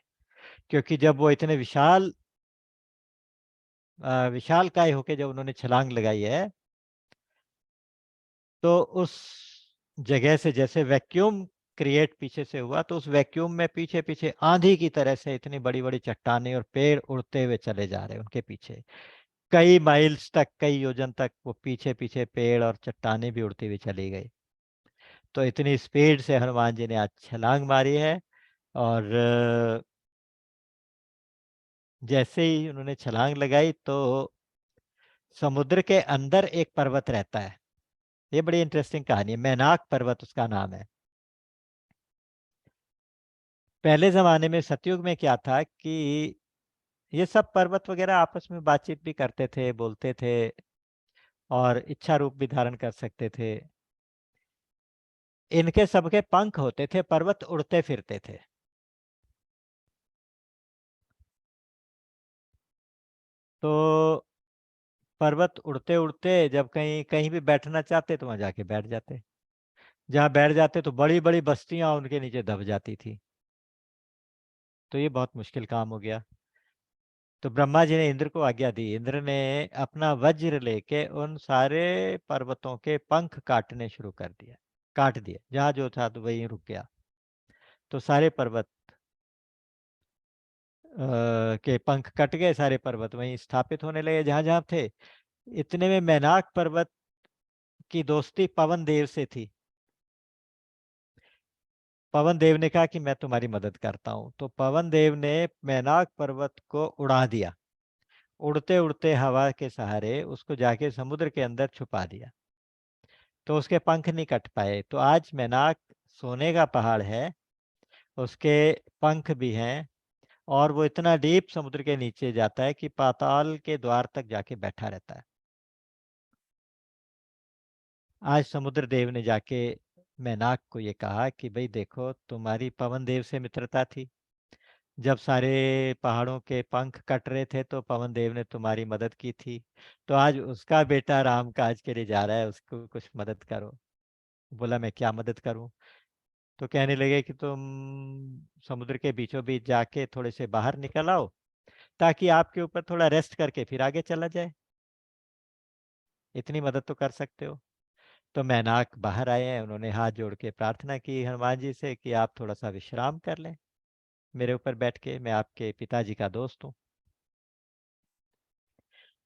क्योंकि जब वो इतने विशाल काय होके जब उन्होंने छलांग लगाई है, तो उस जगह से जैसे वैक्यूम क्रिएट पीछे से हुआ, तो उस वैक्यूम में पीछे पीछे आंधी की तरह से इतनी बड़ी बड़ी चट्टानें और पेड़ उड़ते हुए चले जा रहे हैं उनके पीछे। कई माइल्स तक, कई योजन तक वो पीछे पीछे पेड़ और चट्टानें भी उड़ती हुई चली गई। तो इतनी स्पीड से हनुमान जी ने आज छलांग मारी है। और जैसे ही उन्होंने छलांग लगाई तो समुद्र के अंदर एक पर्वत रहता है। ये बड़ी इंटरेस्टिंग कहानी है, मैनाक पर्वत उसका नाम है। पहले जमाने में सतयुग में क्या था कि ये सब पर्वत वगैरह आपस में बातचीत भी करते थे, बोलते थे, और इच्छा रूप भी धारण कर सकते थे। इनके सबके पंख होते थे, पर्वत उड़ते फिरते थे। तो पर्वत उड़ते उड़ते जब कहीं कहीं भी बैठना चाहते तो वहां जाके बैठ जाते। जहाँ बैठ जाते तो बड़ी बड़ी बस्तियां उनके नीचे दब जाती थी। तो ये बहुत मुश्किल काम हो गया। तो ब्रह्मा जी ने इंद्र को आज्ञा दी। इंद्र ने अपना वज्र लेके उन सारे पर्वतों के पंख काटने शुरू कर दिया। काट दिया, जहां जो था तो वहीं रुक गया। तो सारे पर्वत के पंख कट गए, सारे पर्वत वहीं स्थापित होने लगे जहां जहां थे। इतने में मैनाक पर्वत की दोस्ती पवन देव से थी। पवन देव ने कहा कि मैं तुम्हारी मदद करता हूं। तो पवन देव ने मैनाक पर्वत को उड़ा दिया। उड़ते उड़ते हवा के सहारे उसको जाके समुद्र के अंदर छुपा दिया। तो उसके पंख नहीं कट पाए। तो आज मैनाक सोने का पहाड़ है, उसके पंख भी हैं, और वो इतना डीप समुद्र के नीचे जाता है कि पाताल के द्वार तक जाके बैठा रहता है। आज समुद्र देव ने जाके मैनाक को ये कहा कि भाई देखो, तुम्हारी पवन देव से मित्रता थी। जब सारे पहाड़ों के पंख कट रहे थे तो पवन देव ने तुम्हारी मदद की थी। तो आज उसका बेटा राम काज के लिए जा रहा है, उसको कुछ मदद करो। बोला मैं क्या मदद करूं? तो कहने लगे कि तुम समुद्र के बीचों बीच जाके थोड़े से बाहर निकल आओ, ताकि आपके ऊपर थोड़ा रेस्ट करके फिर आगे चला जाए। इतनी मदद तो कर सकते हो। तो मैनाक बाहर आए हैं, उन्होंने हाथ जोड़ के प्रार्थना की हनुमान जी से कि आप थोड़ा सा विश्राम कर लें मेरे ऊपर बैठ के, मैं आपके पिताजी का दोस्त हूँ।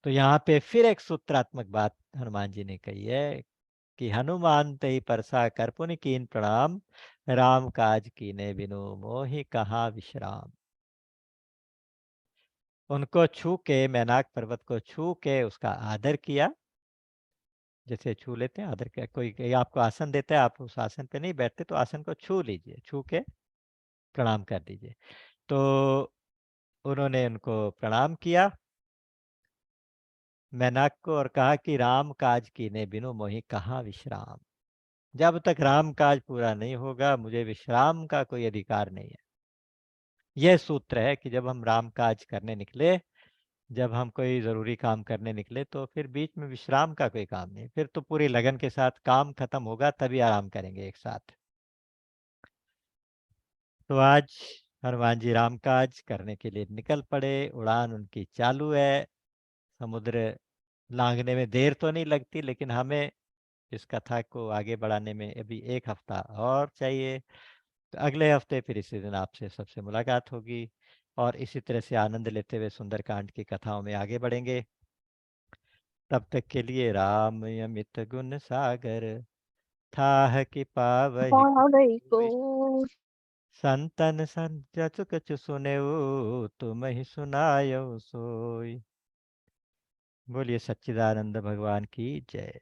तो यहाँ पे फिर एक सूत्रात्मक बात हनुमान जी ने कही है कि हनुमान ते परसा कर पुनि कीन प्रणाम, राम काज कीने बिनु मोहि कहाँ विश्राम। उनको छू के, मैनाक पर्वत को छू के उसका आदर किया। जैसे छू लेते हैं आदर किया, कोई आपको आसन देता है, आप उस आसन पे नहीं बैठते तो आसन को छू लीजिए, छू के प्रणाम कर दीजिए। तो उन्होंने उनको प्रणाम किया मैनाक को, और कहा कि राम काज कीने बिनु मोहि कहाँ विश्राम। जब तक राम काज पूरा नहीं होगा मुझे विश्राम का कोई अधिकार नहीं है। यह सूत्र है कि जब हम राम काज करने निकले, जब हम कोई जरूरी काम करने निकले, तो फिर बीच में विश्राम का कोई काम नहीं। फिर तो पूरी लगन के साथ काम खत्म होगा तभी आराम करेंगे एक साथ। तो आज हनुमान जी राम काज करने के लिए निकल पड़े। उड़ान उनकी चालू है। समुद्र लांघने में देर तो नहीं लगती, लेकिन हमें इस कथा को आगे बढ़ाने में अभी एक हफ्ता और चाहिए। तो अगले हफ्ते फिर इसी दिन आपसे सबसे मुलाकात होगी, और इसी तरह से आनंद लेते हुए सुंदरकांड की कथाओं में आगे बढ़ेंगे। तब तक के लिए राम अमित गुण सागर, थाह कि पावहि पावई को कोई। संतन संत कछु सुनेऊ, तुम ही सुनायो सोई। बोलिए सच्चिदानंद भगवान की जय।